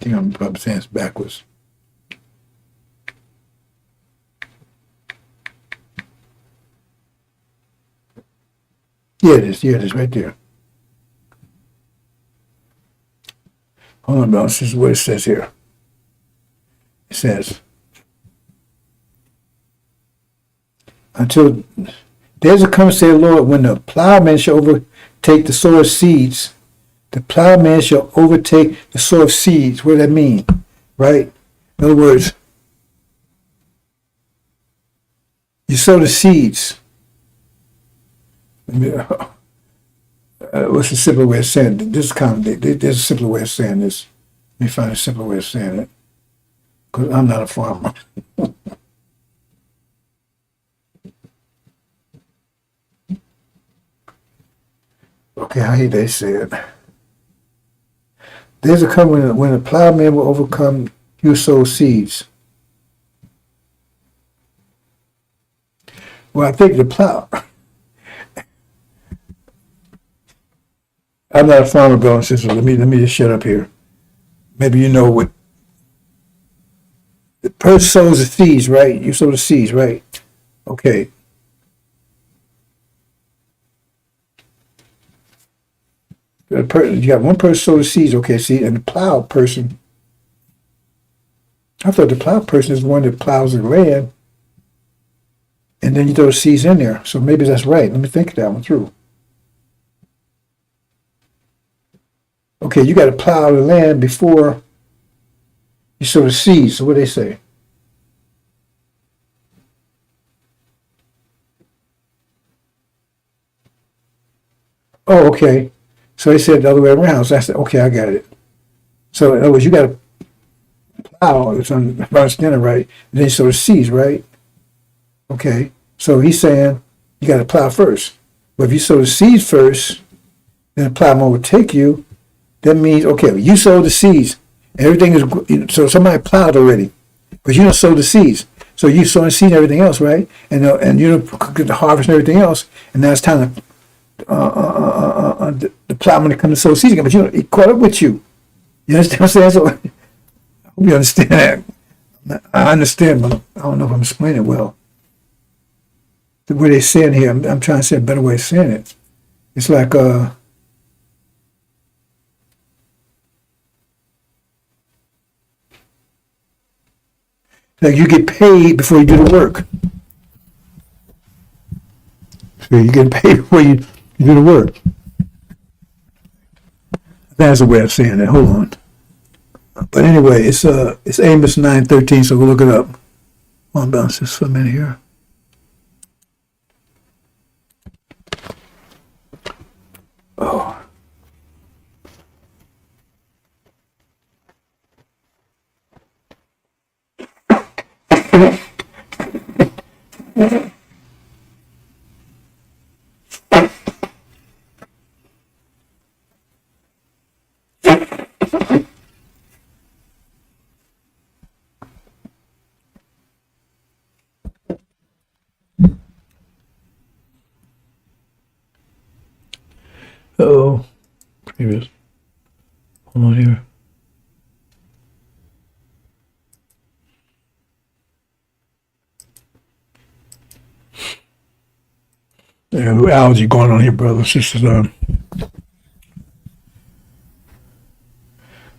think I'm probably saying it's backwards. Yeah, it is. Yeah, it is right there. Hold on, This is what it says here. It says, until there's a come, say the Lord, when the plowman shall overtake the sower of seeds. The plowman shall overtake the sower of seeds. What does that mean? Right? In other words, you sow the seeds. What's the simple way of saying it? This is kind of, there's a simpler way of saying this. Let me find a simpler way of saying it. Because I'm not a farmer. Okay, how they say it. There's a come when the plowman will overcome you sow seeds. Well, I think the plow. I'm not a farmer, brother and sister. Let me just shut up here. Maybe you know what the person sows the seeds, right? You sow the seeds, right? Okay. You got one person sow the seeds, okay, see, and the plow person. I thought the plow person is the one that plows the land, and then you throw the seeds in there. So maybe that's right. Let me think that one through. Okay, you got to plow the land before you sow the seeds. So what do they say? Oh, okay. So they said the other way around. So I said, okay, I got it. So in other words, you got to plow, if I'm understanding right, and then you sow the seeds, right? Okay. So he's saying you got to plow first. But if you sow the seeds first, then the plowman will take you. That means, okay, you sowed the seeds. And everything is, so somebody plowed already. But you don't sow the seeds. So you sow the seeds and everything else, right? And you don't get the harvest and everything else. And now it's time to, the plowman to come to sow seeds again. But you know, it caught up with you. You understand what I'm saying? So I hope you understand that. I understand, but I don't know if I'm explaining it well. The way they're saying here, I'm trying to say a better way of saying it. It's like, you get paid before you do the work. So you get paid before you do the work. That's a way of saying it. Hold on. But anyway, it's Amos 9:13, so we'll look it up. Hold on, bounce this for a minute here. Oh. Uh-oh. Previous. Hold on here. Yeah, algae going on here, brothers and sisters.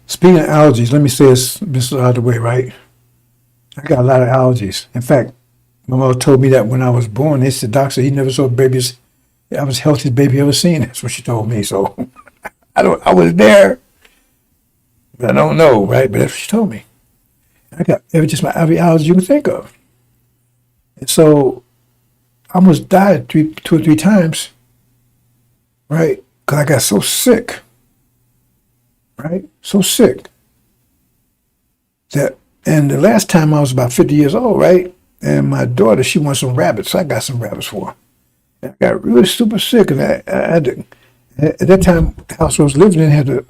Speaking of algae, let me say this out of the way, right? I got a lot of allergies. In fact, my mother told me that when I was born. They said, Doc said he never saw babies. I was the healthiest baby ever seen. That's what she told me. So I was there, but I don't know, right? But that's what she told me. I got every allergy you can think of. And so I almost died 2 or 3 times, right? Because I got so sick, right? So sick. And the last time I was about 50 years old, right? And my daughter, she wants some rabbits. So I got some rabbits for her. And I got really super sick, and I had to, at that time, the house I was living in had a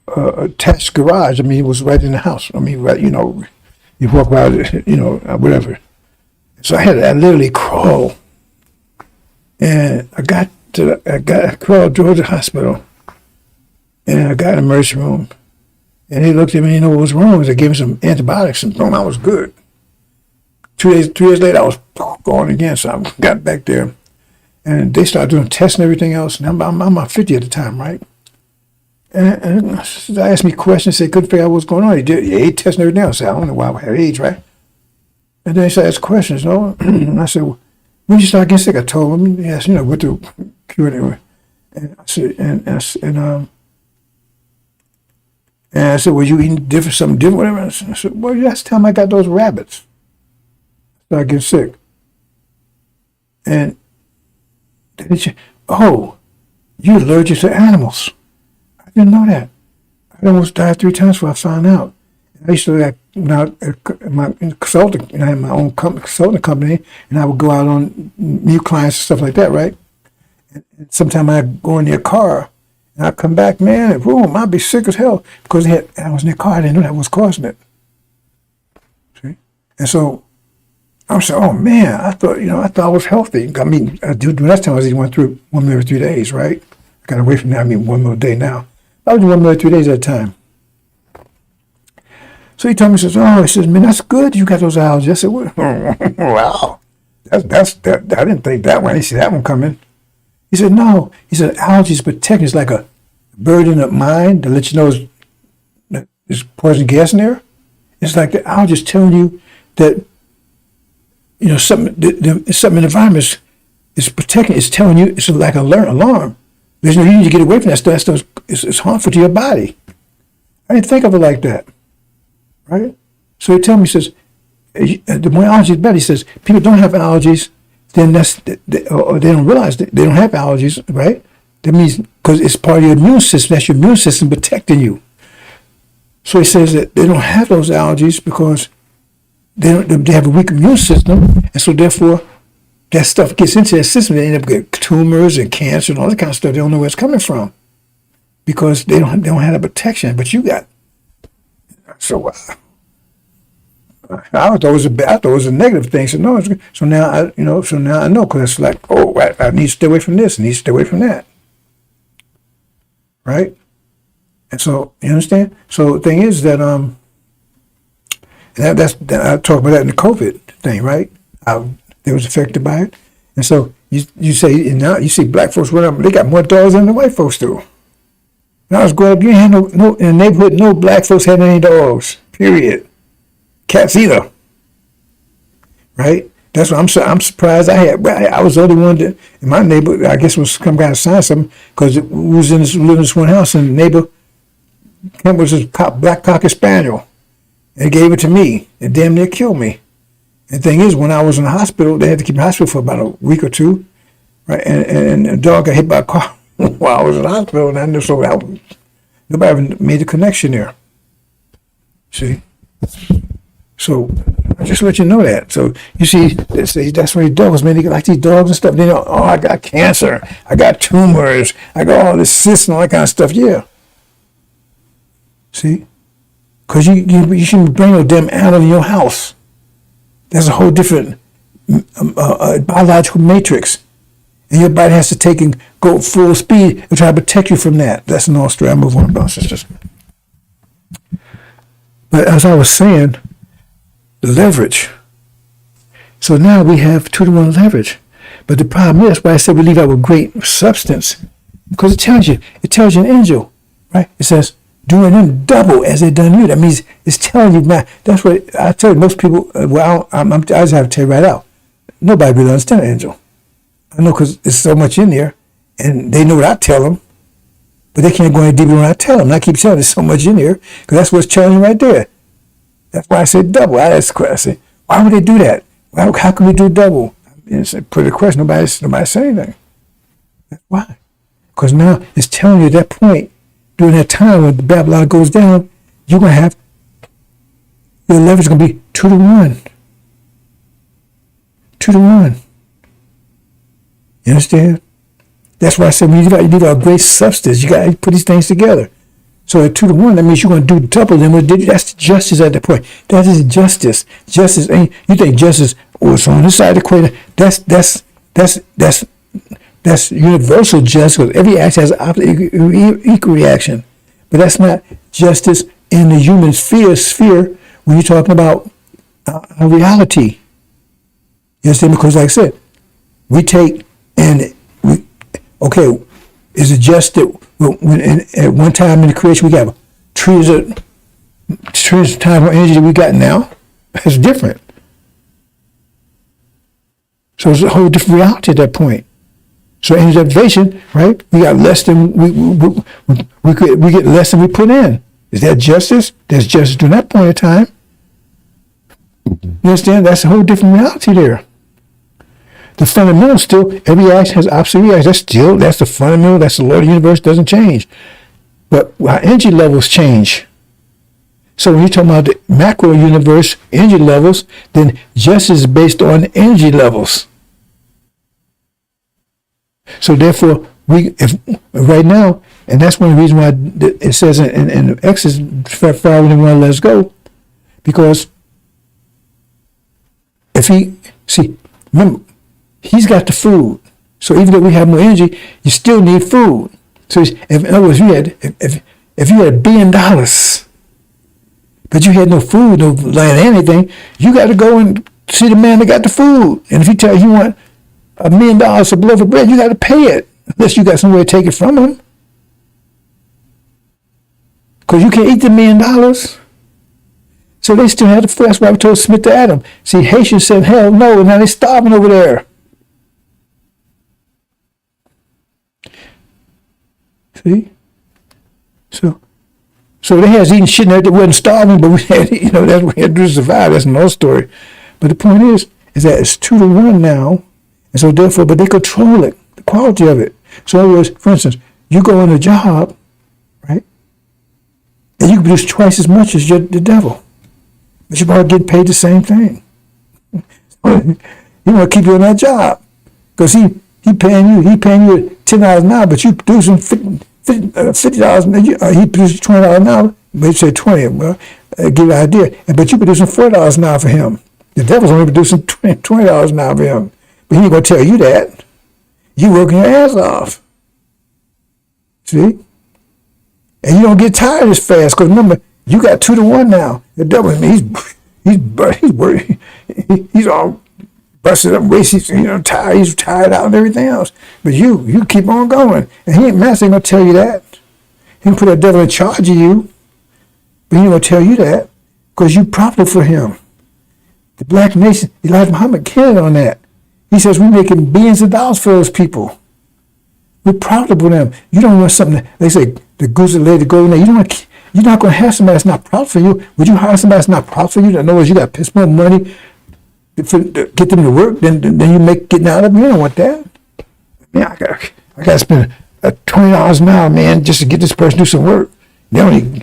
attached garage. I mean, it was right in the house. I mean, right, you walk around, whatever. So I literally crawl, and I crawled towards the hospital, and I got in the emergency room, and he looked at me, what was wrong? They gave me some antibiotics, and boom, I was good. 2 days later, I was going again, so I got back there, and they started doing tests and everything else, and I'm about 50 at the time, right? And they asked me questions, they couldn't figure out what's going on. He ate tests and everything else. I said, I don't know why I have AIDS, right? And then they started asking questions, and I said, well, when did you start getting sick? I told him, yes, with the cure anyway. And I said, and I said, well, you eating something different, whatever? I said, well, last time I got those rabbits, I started getting sick. And they said, oh, you're allergic to animals. I didn't know that. I almost died 3 times before I found out. I used to I had my own consulting company, and I would go out on new clients and stuff like that, right? And sometimes I'd go in their car, and I'd come back, man, and boom, I'd be sick as hell because I was in their car. I didn't know that was causing it. See? And so I was saying, oh man, I thought I was healthy. I mean, the last time I was eating one meal every 3 days, right? I got away from that. I mean, 1 meal a day now. I was doing 1 meal every 3 days at a time. So he told me, he says, man, that's good. You got those allergies. I said, well, wow, I didn't think that one. I didn't see that one coming. He said, no. He said, allergies protect. It's like a bird in the mind to let you know there's poison gas in there. It's like the allergies telling you that something in the environment is protecting. It's telling you. It's like an alarm. There's no need to get away from that stuff. That stuff is harmful to your body. I didn't think of it like that. Right? So he told me, he says, the more allergies, better. He says, people don't have allergies, then or they don't realize that they don't have allergies, right? That means, because it's part of your immune system, that's your immune system protecting you. So he says that they don't have those allergies because they have a weak immune system, and so therefore, that stuff gets into their system, they end up getting tumors and cancer and all that kind of stuff. They don't know where it's coming from because they don't have the protection, but you got. So I thought it was a negative thing. So no, so now I know because it's like, oh, I need to stay away from this, I need to stay away from that, right? And so you understand. So the thing is that I talked about that in the COVID thing, right? They was affected by it, and so you say now you see black folks whatever they got more dogs than the white folks do. When I was growing up, you had no in the neighborhood, no black folks had any dogs. Period. Cats either. Right? That's what I'm surprised. I was the only one that in my neighborhood. I guess was some guy assigned something because we was living in this one house, and the neighbor was a black cocker spaniel, and gave it to me, and damn near killed me. And the thing is, when I was in the hospital, they had to keep me in the hospital for about a week or two, right? And the dog got hit by a car while I was in the hospital, and I knew so nobody ever made the connection there. See? So I just let you know that. So you see, that's why dogs, man, they like these dogs and stuff. They know, oh, I got cancer, I got tumors, I got all this cysts and all that kind of stuff. Yeah. See? Because you shouldn't bring no damn animal in your house. That's a whole different biological matrix. And your body has to take and go full speed and try to protect you from that. That's an all story. I move on about sisters. But as I was saying, the leverage. So now we have 2-to-1 leverage. But the problem is, why I said we leave out with great substance, because it tells you an angel, right? It says, doing them double as they done you. That means it's telling you, man, that's what I tell you, most people, I just have to tell you right out, nobody really understands an angel. I know because there's so much in there, and they know what I tell them, but they can't go any deeper when I tell them. And I keep telling them there's so much in here, because that's what's telling you right there. That's why I said double. I said, why would they do that? How can we do double? Put a question, nobody say anything. That's why. Because now it's telling you at that point during that time when the Babylon goes down, you're going to have, your leverage is going to be 2 to 1. 2 to 1. You understand? That's why I said you need a great substance. You got to put these things together. So at 2 to 1, that means you're going to do double them. That's justice at that point. That is justice. Justice ain't, you think justice was on this side of the equation. That's universal justice, because every action has an equal reaction. But that's not justice in the human sphere when you're talking about a reality. You understand? Because like I said, we take and okay, is it just that when at one time in the creation we got trillions of times more energy than we got now? That's different. So it's a whole different reality at that point. So in deprivation, right? We got less than we get less than we put in. Is that justice? That's justice during that point in time. You understand? That's a whole different reality there. The fundamental still, every action has opposite reaction. That's the fundamental, that's the law of the universe, doesn't change. But our energy levels change. So when you're talking about the macro universe energy levels, then justice is based on energy levels. So therefore, right now, and that's one of the reasons why it says in Exodus 5 when they want to let us go, because remember, he's got the food. So even though we have more energy, you still need food. So in other words, if you had $1 billion, but you had no food, no land, anything, you got to go and see the man that got the food. And if he tells you want $1 million for a loaf of bread, you got to pay it, unless you got somewhere to take it from him. Because you can't eat the $1 million. So they still had the food. That's why we told Smith to Adam. See, Haitians said, hell no, and now they're starving over there. See? So they had us eating shit that wasn't starving, but we had, that's what we had to do to survive. That's another story. But the point is that it's 2 to 1 now. And so therefore, but they control it, the quality of it. So in other words, for instance, you go on a job, right? And you can produce twice as much as the devil. But you're probably getting paid the same thing. He want to keep you on that job. Because he paying you $10 an hour, but you producing $50, he produces $20 an hour, but you say 20, well, give you an idea. But you producing $4 an hour for him. The devil's only producing $20 an hour for him. But he ain't going to tell you that. You working your ass off. See? And you don't get tired as fast, because remember, you got 2 to 1 now. The devil, he's all busted up, wasted, tired. He's tired out and everything else. But you keep on going. And he ain't master, ain't going to tell you that. He can put that devil in charge of you, but he ain't going to tell you that, because you profitable for him. The black nation, Elijah Muhammad killed on that. He says we're making billions of dollars for those people. We're profitable for them. You don't want something, they say, the goose that laid the golden egg. You're not going to have somebody that's not profitable for you. Would you hire somebody that's not profitable for you? In other words, you got to spend more money to get them to work than you make getting out of them. You don't want that. Man, I got to spend $20 an hour, man, just to get this person to do some work. They only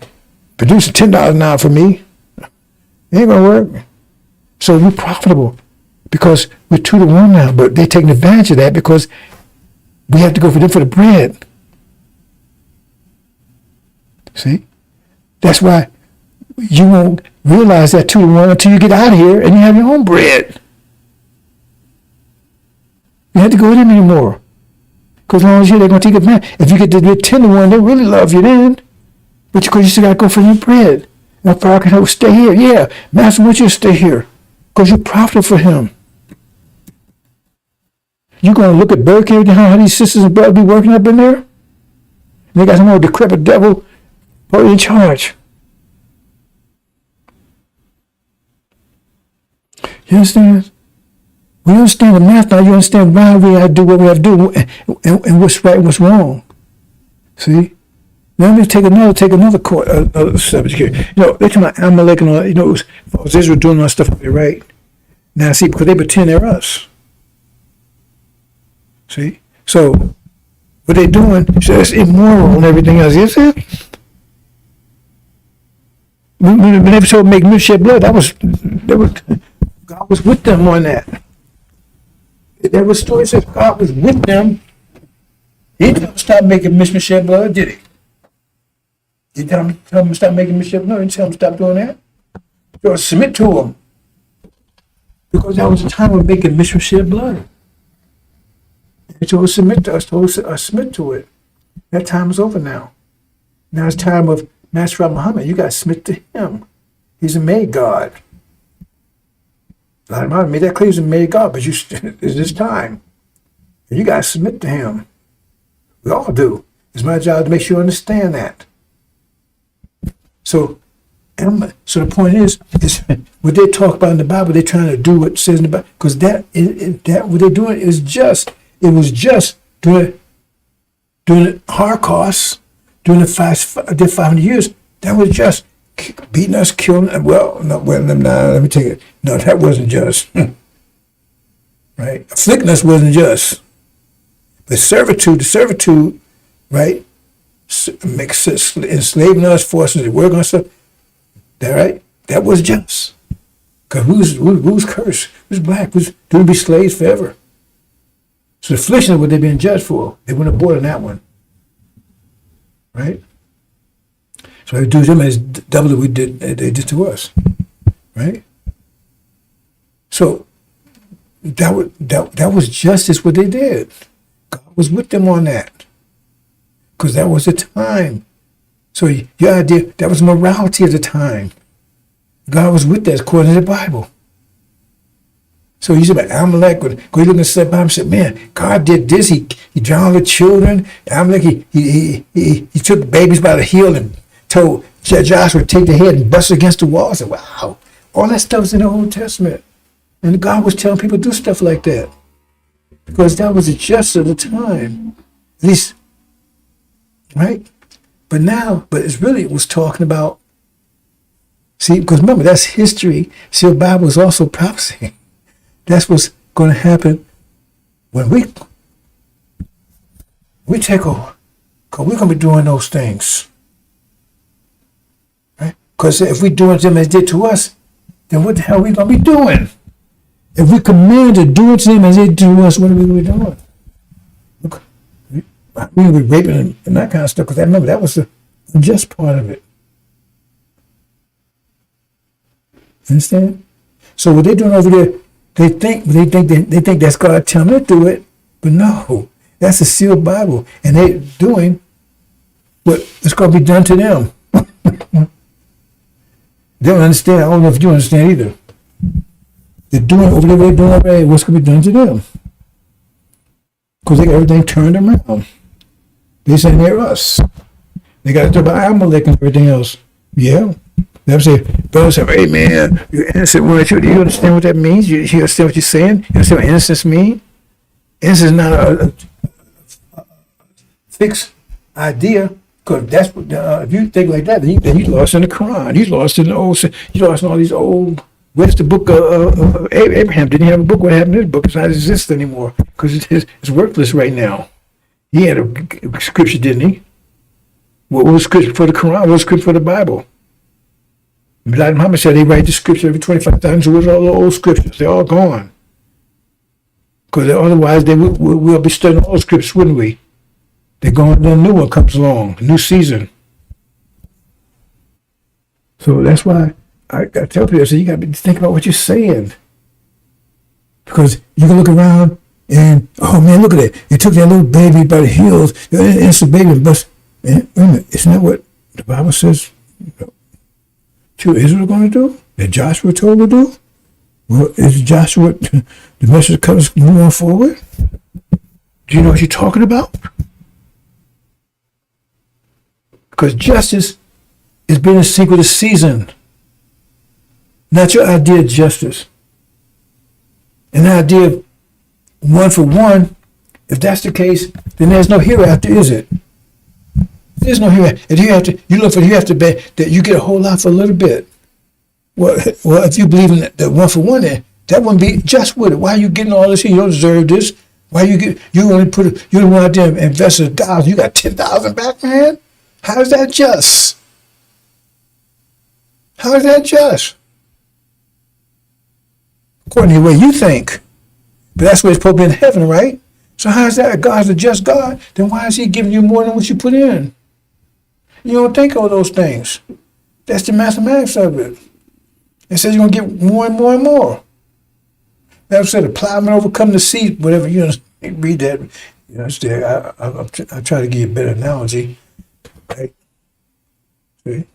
producing $10 an hour for me. It ain't going to work. So we're profitable because we're 2 to 1 now, but they're taking advantage of that because we have to go for them for the bread. See? That's why you won't realize that 2 to 1 until you get out of here and you have your own bread. You have to go with them anymore. Because as long as you're, they're going to take advantage. If you get to be 10 to 1, they really love you then. But because you still got to go for your bread. Now, Pharaoh can help stay here. Yeah, Master wants you to stay here. Because you're profitable for him. You're going to look at Burke and how these sisters and brothers be working up in there? And they got some old decrepit devil put in charge. You understand? We understand the math now. You understand why we have to do what we have to do and what's right and what's wrong. See? Now let me take another subject here. They're talking about Amalek and all that. It was Israel doing all that stuff up there, right? Now, see, because they pretend they're us. See? So, what they're doing, so it's immoral and everything else, is it? When they told make men shed blood, that was God was with them on that. There was stories that God was with them. He didn't stop making men shed blood, did he? Did he tell them to stop making men shed blood? No, he didn't tell them to stop doing that. So submit to him. Because that was a time of making men shed blood. He told us submit to us, told us submit to it. That time is over now. Now it's time of Master Muhammad. You got to submit to him. He's a made God. I made that clear. He's a made God, but it's this time. And you got to submit to him. We all do. It's my job to make sure you understand that. So the point is what they talk about in the Bible, they're trying to do what it says in the Bible. Because that what they're doing is just. It was just during the Holocaust, during the 500 years. That was just beating us, killing. Well, no, let me take it. No, that wasn't just. Right? Afflicting us wasn't just. But the servitude, right? Makes enslaving us, forcing us to work on stuff. That right? That was just. Because we was cursed. We was black. We was doomed to be slaves forever. So the affliction is what they're being judged for. They went aboard on that one. Right? So they do them as double what they did to us. Right? So that was justice what they did. God was with them on that. Because that was the time. So your idea, that was morality of the time. God was with that according to the Bible. So you said about Amalek, go look and say about him and said, man, God did this. He drowned the children. Amalek, he took babies by the heel and told Joshua to take the head and bust against the wall. I said, wow, all that stuff's in the Old Testament. And God was telling people to do stuff like that. Because that was the justice of the time. At least, right? But it was talking about, see, because remember, that's history. See, the Bible is also prophecy. That's what's going to happen when we take over. Because we're going to be doing those things. Right? Because if we're doing them as they did to us, then what the hell are we going to be doing? If we command to do it to them as they do to us, what are we going to be doing? Look, we're going to be raping and that kind of stuff. Because I remember that was the unjust part of it. Understand? So what they're doing over there, they think that's God telling them to do it, but no, that's a sealed Bible, and they're doing what is going to be done to them. They don't understand. I don't know if you understand either. They're doing over there. They're doing already what's going to be done to them because they got everything turned around. They saying they're us. They got to talk about Amalek and everything else. Yeah. They say, brother say, hey man, you're innocent. Do you understand what that means? You understand what you're saying? You understand what innocence means? Innocence is not a fixed idea, because that's what, if you think like that, then you lost in the Quran. You lost in the old. You lost in all these old. Where's the book of Abraham? Didn't he have a book? What happened to his book? It's not exist anymore because it's worthless right now. He had a scripture, didn't he? What was scripture for the Quran? What was scripture for the Bible? Like Muhammad said, they write the scripture every 25,000. So where's all the old scriptures? They're all gone. Because otherwise, we'll be studying all the scriptures, wouldn't we? They're going, then a new one comes along, a new season. So that's why I tell people, I say, you got to think about what you're saying. Because you can look around and, oh man, look at it. They took that little baby by the heels, it's a baby, but wait a minute, isn't that what the Bible says Israel going to do? That Joshua told to do? Well, is Joshua the message comes moving forward? Do you know what you're talking about? Because justice is being in sync with the season. Not your idea of justice. An idea of one for one. If that's the case, then there's no hereafter, is it? There's no hereafter. If you look for the hereafter, that you get a whole lot for a little bit. Well, if you believe in that one for one, then that wouldn't be just with it. Why are you getting all this here? You don't deserve this. Why you only you don't want out there and invest $1,000, you got 10,000 back, man? How is that just? How is that just? According to the way you think. But that's where it's supposed to be in heaven, right? So how is that? God's a just God. Then why is he giving you more than what you put in? You don't think of those things. That's the mathematics of it. It says you're going to get more and more and more. That said, the plowman overcome the sea, whatever, read that. I try to give you a better analogy. Right? See?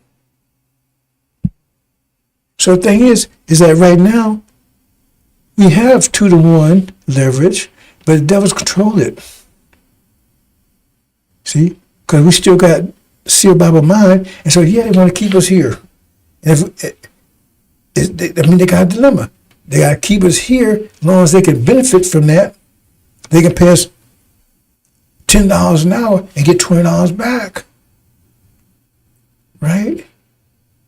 So the thing is that right now, we have 2-to-1 leverage, but the devil's controlled it. See? Because we still got sealed by our mind, and so they want to keep us here. And they got a dilemma. They got to keep us here as long as they can benefit from that. They can pay us $10 an hour and get $20 back. Right?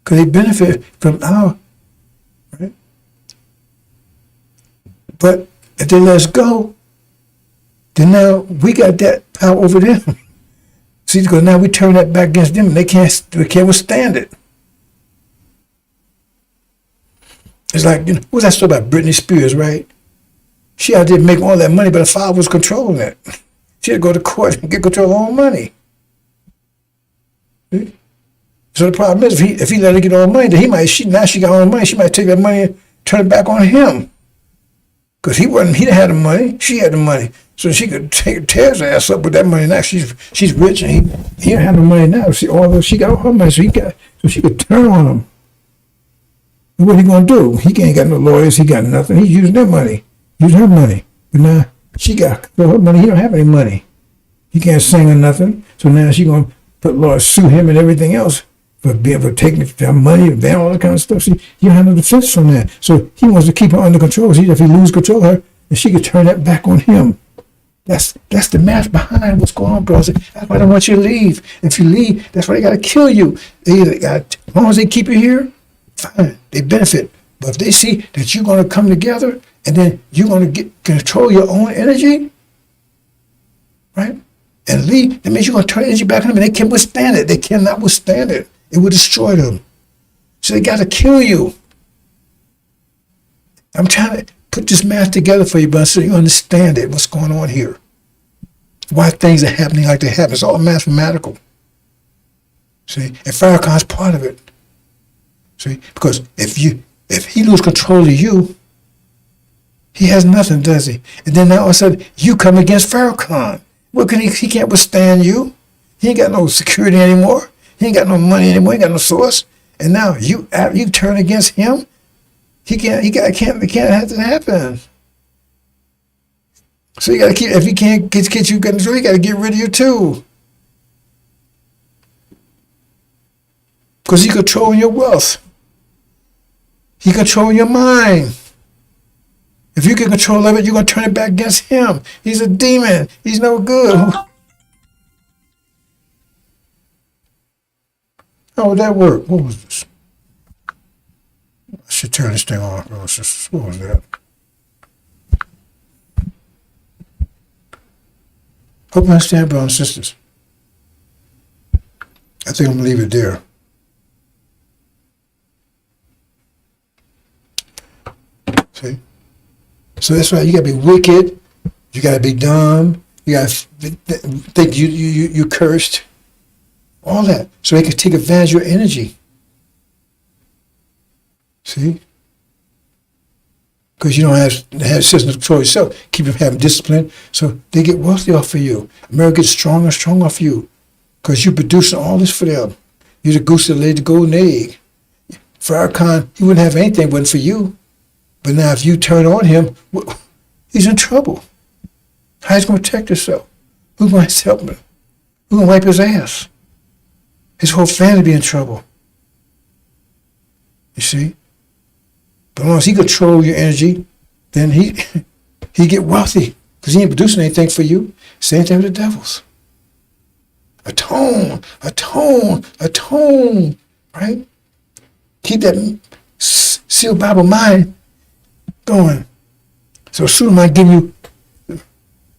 Because they benefit from our, right? But if they let us go, then now we got that power over them. See, because now we turn that back against them and they can't withstand it. It's like, what's that story about Britney Spears, right? She out there making all that money, but her father was controlling it. She had to go to court and get control of her own money. See? So the problem is, if he let her get all the money, then now she got all the money, she might take that money and turn it back on him. Because he didn't have the money, she had the money. So she could tear his ass up with that money. Now she's rich and he don't have the money now. See, although she got all her money, so she could turn on him. And what he gonna do? He ain't got no lawyers, he got nothing. He's using their money, using her money. But now she got her money, he don't have any money. He can't sing or nothing. So now she gonna put lawyers, sue him and everything else for being able to take their money and all that kind of stuff. See, you don't have no defense from that. So he wants to keep her under control. See, if he loses control of her, then she could turn that back on him. That's the math behind what's going on, bro. That's why they want you to leave. If you leave, that's why they got to kill you. As long as they keep you here, fine, they benefit. But if they see that you're going to come together and then you're going to control your own energy, right, and leave, that means you're going to turn energy back on them, and they can't withstand it. They cannot withstand it. It will destroy them. So they got to kill you. I'm trying to put this math together for you, but so you understand it, what's going on here. Why things are happening like they happen. It's all mathematical. See, and Farrakhan's part of it. See, because if he loses control of you, he has nothing, does he? And then now all of a sudden you come against Farrakhan. What can he can't withstand you. He ain't got no security anymore. He ain't got no money anymore. He ain't got no source. And now you turn against him. It can't have to happen. So you got to keep. If he can't get you control, he got to get rid of you too. Because he's controlling your wealth. He controlling your mind. If you get control of it, you're going to turn it back against him. He's a demon. He's no good. How would that work? What was this? I should turn this thing off. What was that? Hope you understand, brothers and sisters. I think I'm going to leave it there. See? So that's why you got to be wicked. You got to be dumb. You got to think you cursed. All that. So they can take advantage of your energy. See? Because you don't have systems to control yourself. Keep them having discipline. So they get wealthy off of you. America gets stronger and stronger off you. Because you're producing all this for them. You're the goose that laid the golden egg. Farrakhan, he wouldn't have anything but for you. But now if you turn on him, he's in trouble. How's he going to protect himself? Who's going to help him? Who's going to wipe his ass? His whole family be in trouble. You see? But as long as he control your energy, then he get wealthy. Because he ain't producing anything for you. Same thing with the devils. Atone, atone, atone. Right? Keep that sealed Bible mind going. So soon I give you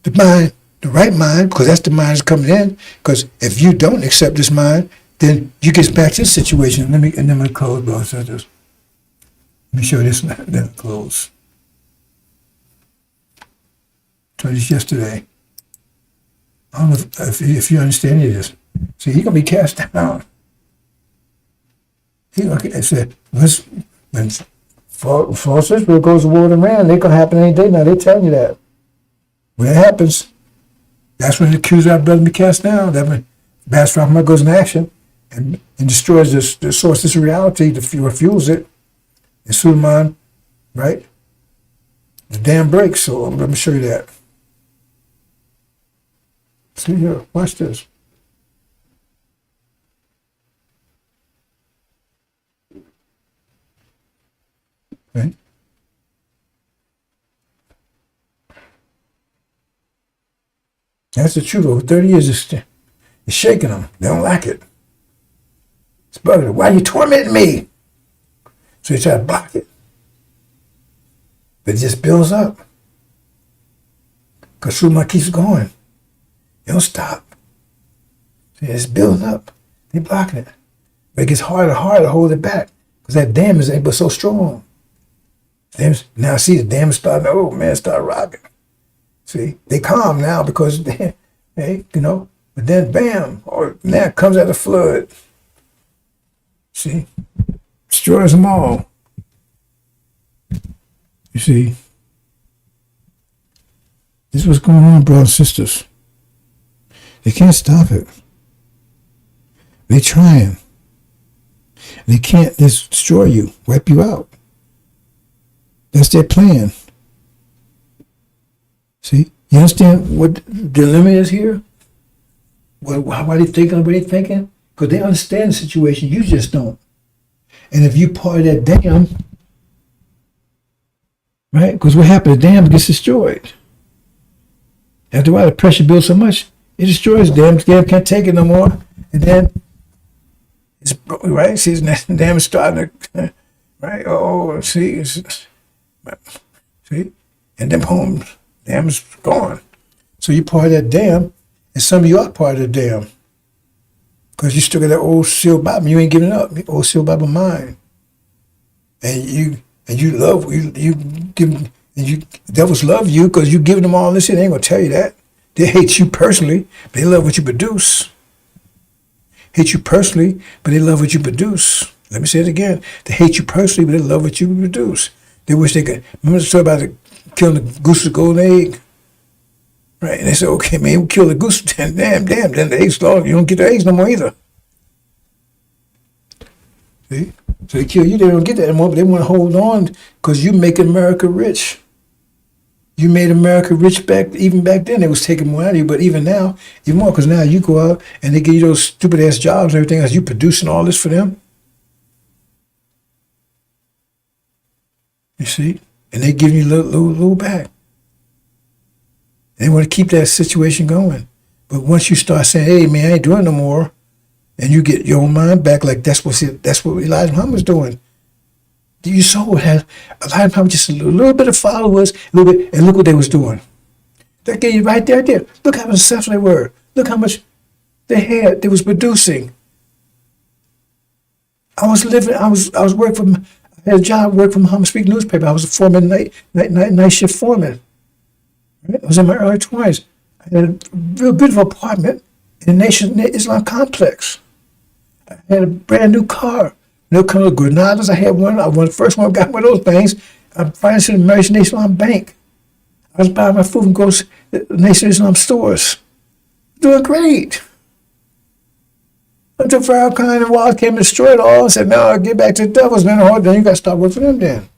the mind, the right mind, because that's the mind that's coming in. Because if you don't accept this mind, then you get back to this situation. And then I'm gonna close, bro. So just let me show this. Then I'll close. Told you this yesterday. I don't know if you understand any of this. See, he's gonna be cast down. I said, when false Israel goes to war with Iran, they gonna happen any day now. They telling you that. When it happens, that's when the accuser of our brother be cast down. That when Bas Rahman goes in action and destroys the source of reality, refuels it, and Suleiman, right? The dam breaks. So let me show you that. See here, watch this. Okay. That's the truth. Over 30 years, it's shaking them. They don't like it. It's bugging them. Why are you tormenting me? So they try to block it. But it just builds up. Because Suleiman keeps going. They don't stop. See, it's building up. They're blocking it. But it gets harder and harder to hold it back. Because that dam is able so strong. Now see the dam is starting, oh man, start rocking. See, they calm now because they but then bam, or now it comes out a flood. See, destroys them all. You see, this is what's going on, brothers and sisters. They can't stop it. They're trying. They can't destroy you, wipe you out. That's their plan. See? You understand what the limit is here? Why are they thinking what they're thinking? Because they understand the situation. You just don't. And if you part of that dam, right? Because what happens? The dam gets destroyed. After a while, the pressure builds so much, it destroys the dam. The dam can't take it no more. And then, it's right? See, the dam is starting to, right? Oh, see? See? And then boom, dam is gone. So you part of that dam, and some of you are part of the dam. Because you still got that old sealed Bible, you ain't giving up. Old sealed Bible mind. And you love, you give, and you, devils love you because you giving them all this shit. They ain't gonna tell you that. They hate you personally, but they love what you produce. Hate you personally, but they love what you produce. Let me say it again. They hate you personally, but they love what you produce. They wish they could. Remember the story about killing the goose with the golden egg? Right? And they said, okay, man, we kill the goose. Damn, then the egg's lost. You don't get the eggs no more either. See? So they kill you, they don't get that anymore, but they want to hold on because you making America rich. You made America rich even back then. They was taking more out of you, but even now, even more, because now you go out and they give you those stupid ass jobs and everything else. You producing all this for them. You see? And they give you a little back. They want to keep that situation going. But once you start saying, hey, man, I ain't doing no more, and you get your own mind back, like that's what Elijah Muhammad was doing. You saw what had Elijah Muhammad just a little bit of followers, a little bit, and look what they was doing. That gave you right there. Look how successful they were. Look how much they had. They was producing. I was working from, I had a job, work from Muhammad Speak newspaper. I was a foreman, night shift foreman. Right? I was in my early 20s. I had a real beautiful apartment in the Nation Islam complex. I had a brand new car. No color of Granadas. I had one. I was the first one. I got one of those things. I financed in the Nation Islam Bank. I was buying my food from the Nation Islam stores. Doing great. Until Farrakhan and Wallace came and destroyed it all and said, no, get back to the devils, man. Then you got to start working for them then.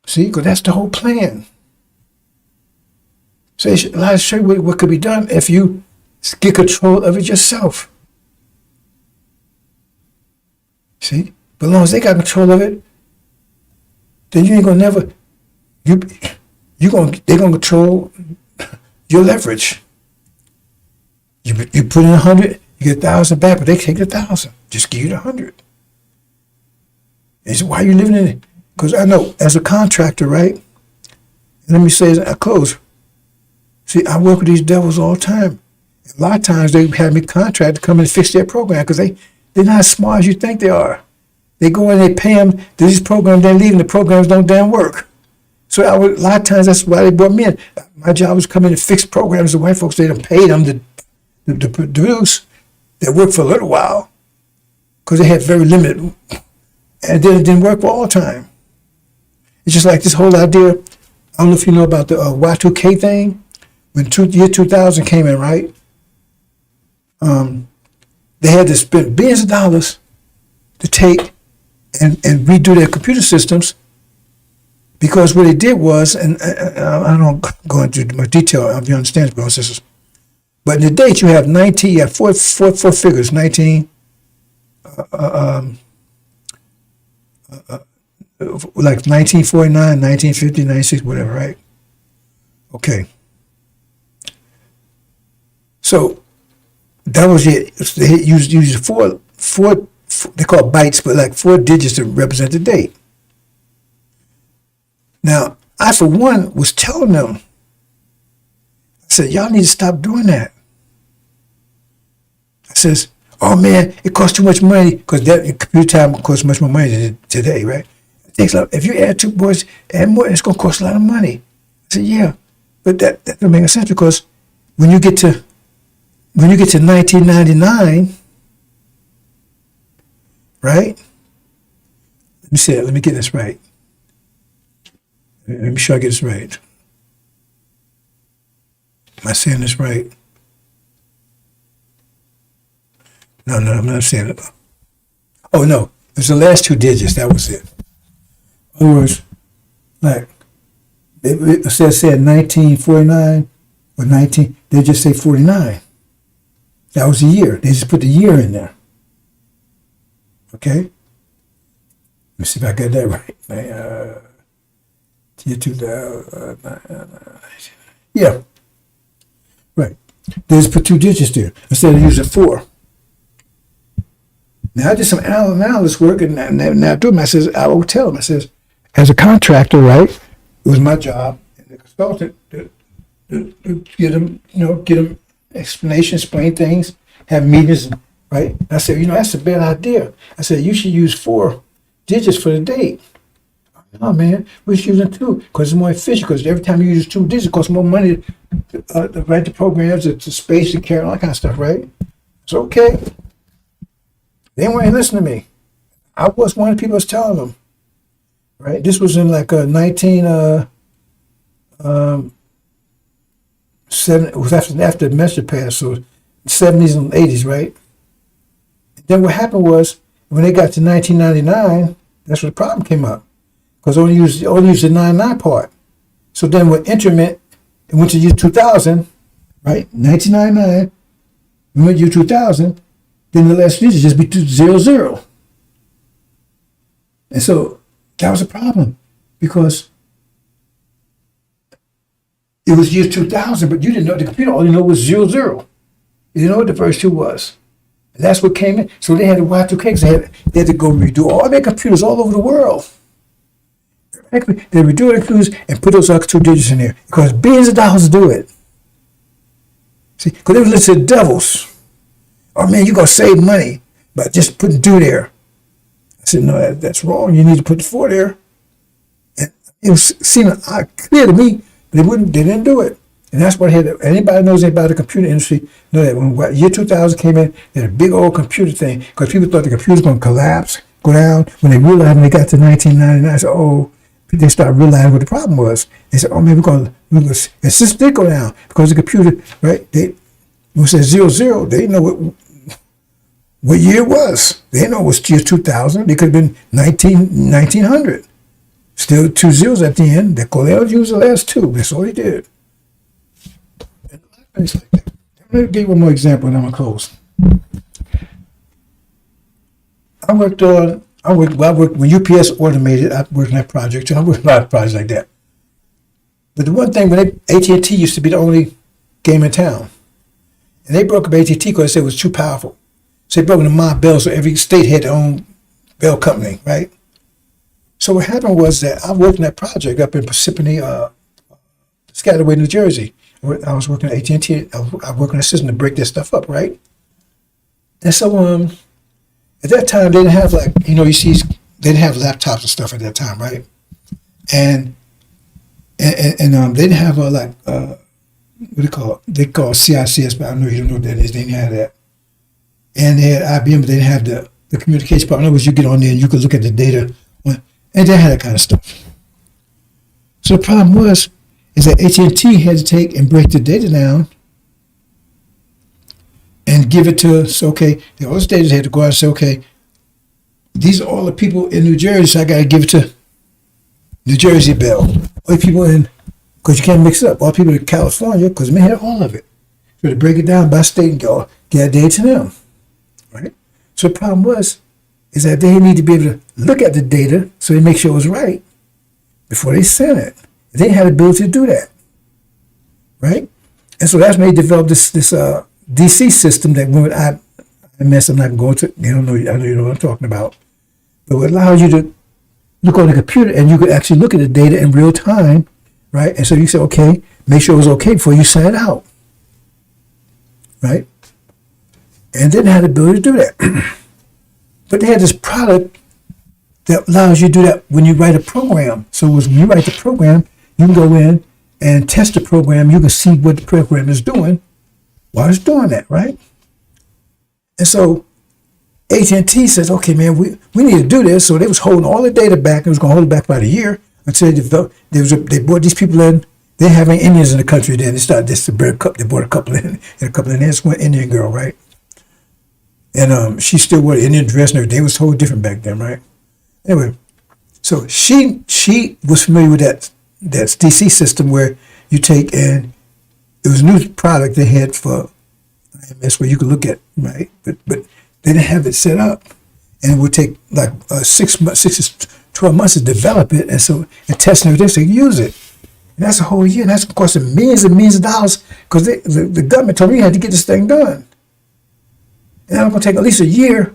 See, because that's the whole plan. So let's show you what could be done if you get control of it yourself. See? But as long as they got control of it, then you ain't gonna never, they're gonna control your leverage. You put in 100, you get 1,000 back, but they take the 1,000. Just give you the 100. And so why are you living in it? Because I know, as a contractor, right? And let me say, I close. See, I work with these devils all the time. A lot of times they have me contract to come in and fix their program because they're not as smart as you think they are. They go in, they pay them to these programs, they're leaving, the programs don't damn work. So a lot of times that's why they brought me in. My job was come in and fix programs. The white folks, they done paid them to produce. They worked for a little while because they had very limited, and then it didn't work for all the time. It's just like this whole idea, I don't know if you know about the Y2K thing. When year 2000 came in, right? They had to spend billions of dollars to take and redo their computer systems, because what they did was, and I don't go into much detail of you understand the systems, but in the date you have 19, you have four figures, 19, like 1949, 1950, 96, whatever, right? Okay. So that was it. They used four, they call it bytes, but like 4 digits to represent the date. Now, I, for one, was telling them, I said, y'all need to stop doing that. I says, oh man, it costs too much money, because that computer time costs much more money than today, right? It takes a lot. If you add 2 boards, add more, it's going to cost a lot of money. I said, yeah, but that doesn't make sense, because when you get to 1999, right? Let me say it. Let me get this right. Let me sure I get this right. Am I saying this right? No, I'm not saying it. Oh, no. It was the last 2 digits. That was it. In other words, like, it said 1949 or 19, they just say 49. That was the year. They just put the year in there. Okay? Let me see if I got that right. Year 2000. Yeah. Right. They just put 2 digits there instead of using 4. Now I did some analysis work, and now I do them. I will tell them. I says, as a contractor, right? It was my job and the consultant to get them explanation, explain things, have meetings, right? And I said, that's a bad idea. I said, you should use 4 digits for the date. Oh man, we're using 2 because it's more efficient. Because every time you use 2 digits, it costs more money to write the programs, to space, to carry, all that kind of stuff, right? It's okay. They weren't listening to me. I was one of the people I was telling them, right? This was in like 19. It was after the Measure passed, so 70s and 80s, right? Then what happened was, when they got to 1999, that's where the problem came up, because only used the 99 part. So then with increment, it went to year 2000, right? 1999, we went year 2000, then the last digit just be 00. And so that was a problem, because it was year 2000, but you didn't know, the computer only knew it was 00. You didn't know what the first 2 was. And that's what came in. So they had the Y2K, because they had to go redo all their computers all over the world. They redo their computers and put those other 2 digits in there. It cost billions of dollars to do it. See, because they were listening to devils. Oh man, you're going to save money by just putting 2 there. I said, no, that's wrong. You need to put the 4 there. And it was seeming clear to me. They didn't do it. And that's what anybody knows about the computer industry know that when year 2000 came in, they had a big old computer thing, because people thought the computer was going to collapse, go down. When they realized, when they got to 1999, they started realizing what the problem was. They said, oh man, and since did go down, because the computer, right, when it said 00, they didn't know what year it was. They didn't know it was year 2000. It could have been 1900. Still 2 zeros at the end. They used the last 2. That's all he did. And things like that. Let me give you one more example, and I'm gonna close. I worked when UPS automated. I worked on that project. I worked on a lot of projects like that. But the one thing, when AT&T used to be the only game in town, and they broke up AT&T because they said it was too powerful. So they broke into my Bell, so every state had their own Bell company, right? So what happened was that I worked on that project up in Parsippany, Piscataway, New Jersey. I was working at AT&T. I was working on a system to break that stuff up, right? And so at that time they didn't have they didn't have laptops and stuff at that time, right? And they didn't have what do they call it? They call it CICS, but I know you don't know what that is. They didn't have that. And they had IBM, but they didn't have the communication part. In other words, you get on there and you could look at the data, and they had that kind of stuff. So the problem is that AT&T had to take and break the data down and give it to us. Okay, all this data had to go out and say, okay, these are all the people in New Jersey, so I got to give it to New Jersey Bell. All the people because you can't mix it up. All the people in California, because they had all of it. So to break it down by state and go get data to them, right? So the problem is that they need to be able to look at the data so they make sure it was right before they send it. They didn't have the ability to do that, right? And so that's when they developed this DC system that when I'm not going to, I know you know what I'm talking about, but it allows you to look on the computer and you could actually look at the data in real time, right? And so you say, okay, make sure it was okay before you send it out, right? And didn't have the ability to do that. But they had this product that allows you to do that when you write a program. So when you write the program, you can go in and test the program. You can see what the program is doing while it's doing that, right? And so AT&T says, okay, man, we need to do this. So they was holding all the data back. It was going to hold it back about a year until they brought these people in. They didn't have any Indians in the country then. They started this to bring they brought a couple in, and a couple in there. It's one Indian girl, right? And she still wore an Indian dress and everything. It was totally different back then, right? Anyway, so she was familiar with that DC system where you take and it was a new product they had for IMS where you could look at, right? But they didn't have it set up, and it would take like 6 to 12 months to develop it, and test and everything so you can use it. And that's a whole year. And that's costing millions and millions of dollars because the government told me you had to get this thing done. And I'm going to take at least a year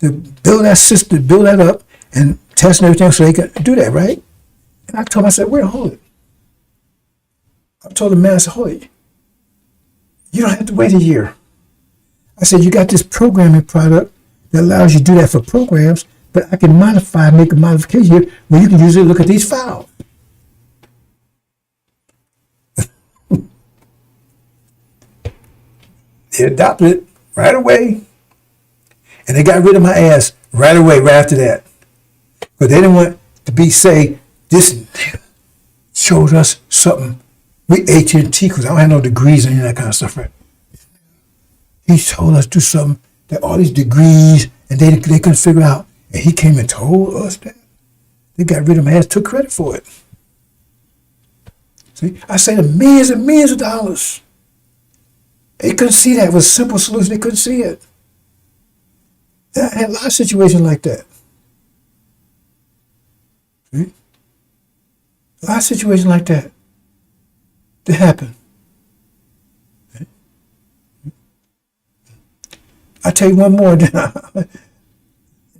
to build that system, to build that up, and test and everything so they can do that, right? And I told him, I said, wait, hold it. I told the man, I said, hold it. You don't have to wait a year. I said, you got this programming product that allows you to do that for programs, but I can make a modification here where you can use it to look at these files. They adopted it right away, and they got rid of my ass right away, right after that. But they didn't want to say, this showed us something. We AT&T, because I don't have no degrees and any of that kind of stuff, right? He told us to do something that all these degrees, and they couldn't figure out. And he came and told us that. They got rid of my ass, took credit for it. See, I say the millions and millions of dollars. They couldn't see that. It was a simple solution. They couldn't see it. I had a lot of situations like that. See? A lot of situations like that. They happen. See? I'll tell you one more.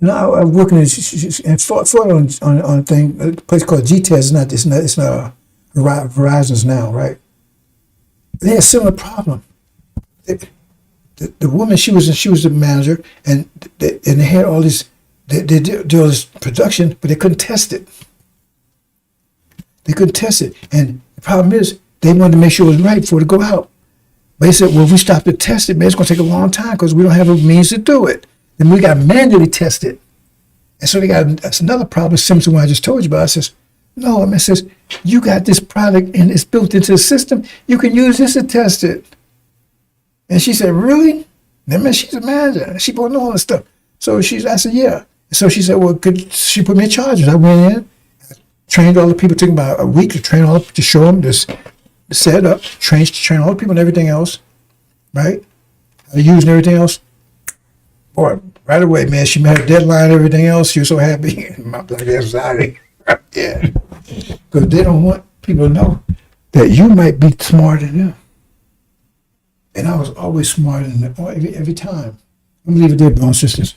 I was working in Florida on a thing, a place called GTES. It's not Verizon's now, right? They had a similar problem. The woman, she was the manager, and they had all this. They did all this production, but they couldn't test it. They couldn't test it, and the problem is they wanted to make sure it was right before it go out. But they said, well, if we stop to test it, man, it's going to take a long time because we don't have a means to do it. Then we got to manually test it. And so that's another problem similar to what I just told you about. I says, no, it says, you got this product and it's built into the system. You can use this to test it. And she said, really? That means she's a manager. She bought all this stuff. So I said, yeah. So she said, well, could she put me in charge? I went in, trained all the people. It took about a week to train all to show them this, to set it up, train all the people and everything else, right? How to use and everything else. Boy, right away, man, she met her deadline and everything else. She was so happy. My black ass was out of here. Yeah. Because they don't want people to know that you might be smarter than them. And I was always smarter than them every time. I'm gonna leave it there, brothers and sisters.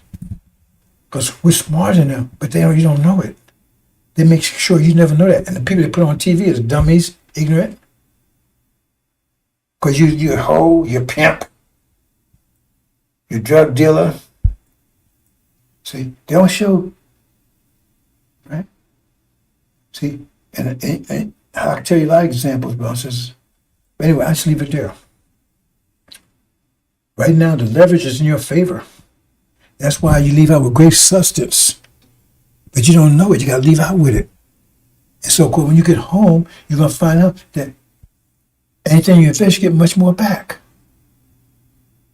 Because we're smarter than them, but you don't know it. They make sure you never know that. And the people they put on TV is dummies, ignorant. Because you're a hoe, you're a pimp, you're a drug dealer. See, they don't show, right? See, and I can tell you a lot of examples, brothers. But anyway, I just leave it there. Right now, the leverage is in your favor. That's why you leave out with great substance. But you don't know it. You got to leave out with it. And so when you get home, you're going to find out that anything you invest, you get much more back.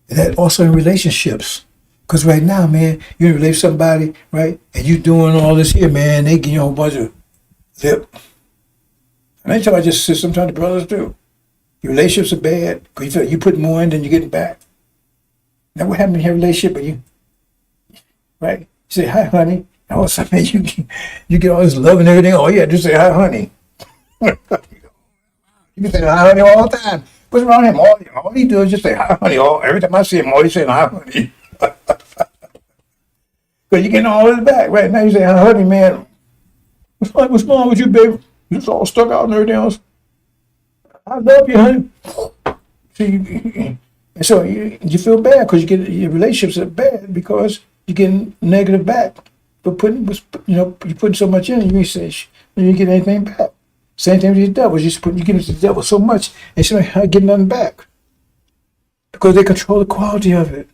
And that also in relationships. Because right now, man, you're in a relationship with somebody, right? And you doing all this here, man. They give you a whole bunch of lip. And I tell I just sometimes the brothers do. Your relationships are bad because you put more in than you get back. Now what happened in your relationship? But you, right? You say, hi, honey. And all of a sudden, you get all this love and everything. Oh, yeah, just say, hi, honey. You can say, hi, honey, all the time. What's wrong with him? All he does is just say, hi, honey. Every time I see him, all he's saying, hi, honey. Because you're getting all this back. Right now, you say, hi, honey, man. What's wrong with you, baby? You're just all stuck out and everything else. I love you, honey. See, and so you feel bad because your relationships are bad because you're getting negative back. But you're putting so much in, you ain't say you get anything back. Same thing with the devil. You give it to the devil so much, and you're not getting nothing back because they control the quality of it.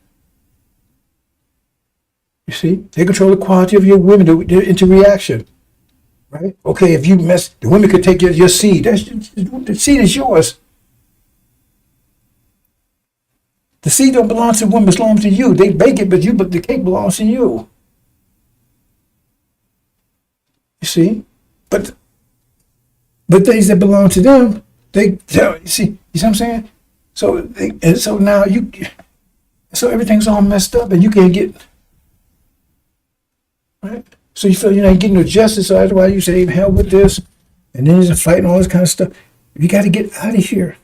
You see, they control the quality of your women into reaction. Right? Okay, if you mess, the women could take your seed. The seed is yours. The seed don't belong to the woman, it belongs to you. They bake it, but the cake belongs to you. You see? But things that belong to them, you see what I'm saying? So now so everything's all messed up and you can't get, right? So you feel you're not getting no justice, so that's why you say, hell with this, and then there's a fight and all this kind of stuff. You got to get out of here.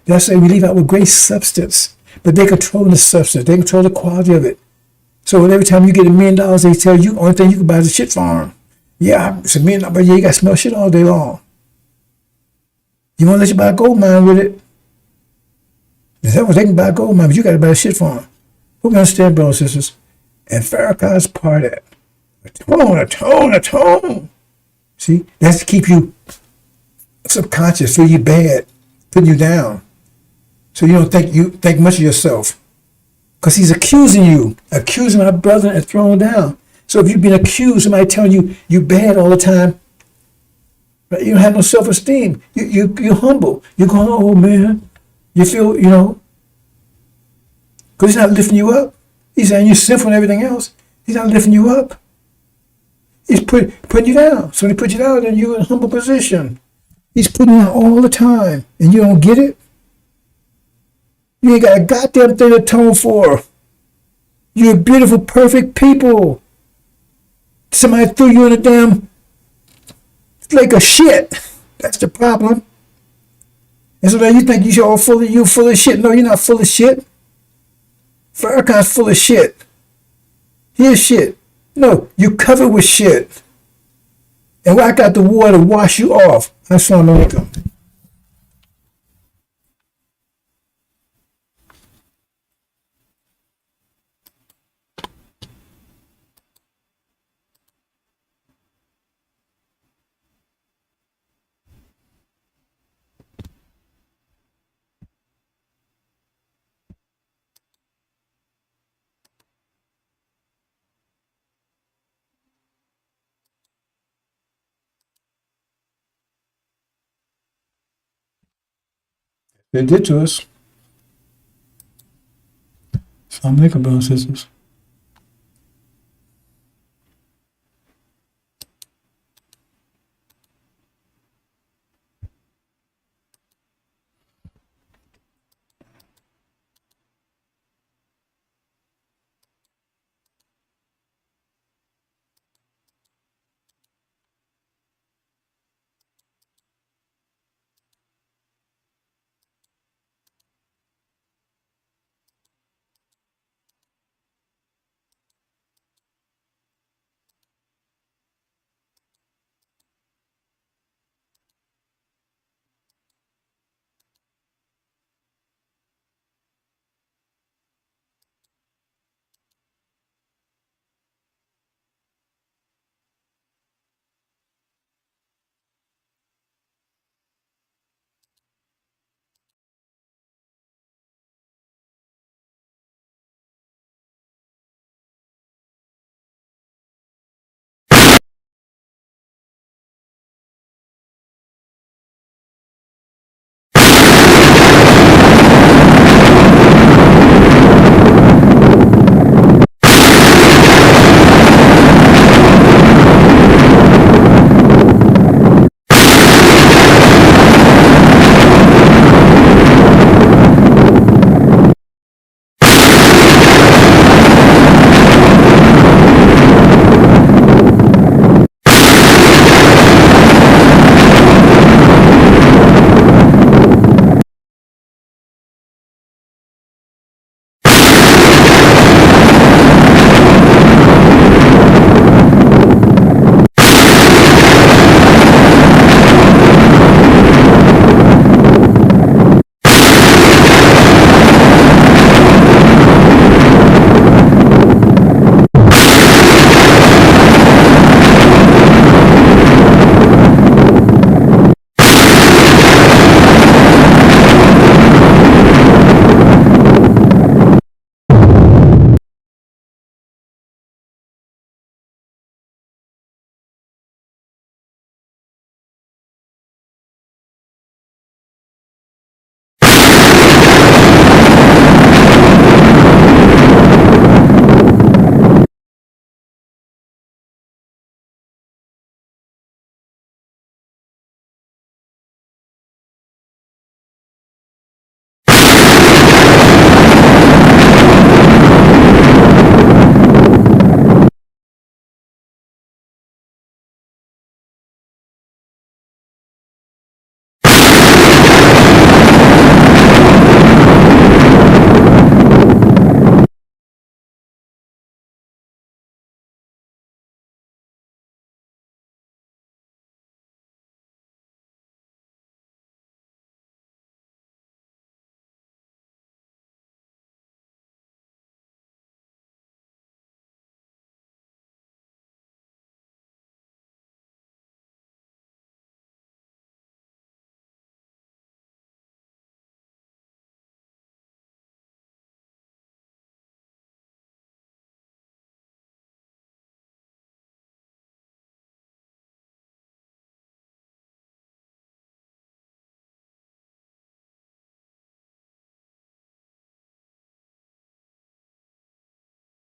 That's why we leave out with great substance, but they control the substance. They control the quality of it. So every time you get $1 million, they tell you only thing you can buy is a shit farm. Yeah, it's $1 million, but yeah, you got to smell shit all day long. You want to let you buy a gold mine with it? They can buy a gold mine, but you got to buy a shit farm. Who can understand, brothers and sisters? And Farrakhan's part of it. Atone. See, that's to keep you subconscious, feel you bad, putting you down. So you don't think much of yourself. Because he's accusing my brother and throwing down. So if you've been accused, somebody telling you bad all the time, right? You don't have no self-esteem. You're humble. You're going, oh man. You feel, because he's not lifting you up. He's saying you're sinful and everything else. He's not lifting you up. He's putting you down. So when he puts you down, then you're in a humble position. He's putting you down all the time, and you don't get it. You ain't got a goddamn thing to atone for. You're beautiful, perfect people. Somebody threw you in a damn lake of shit. That's the problem. And so now you think you're all full of shit. No, you're not full of shit. Farrakhan's full of shit. Here's shit. No, you covered with shit. And I got the water to wash you off. Assalamu alaikum. They did to us. Assalamu alaikum, brothers and sisters.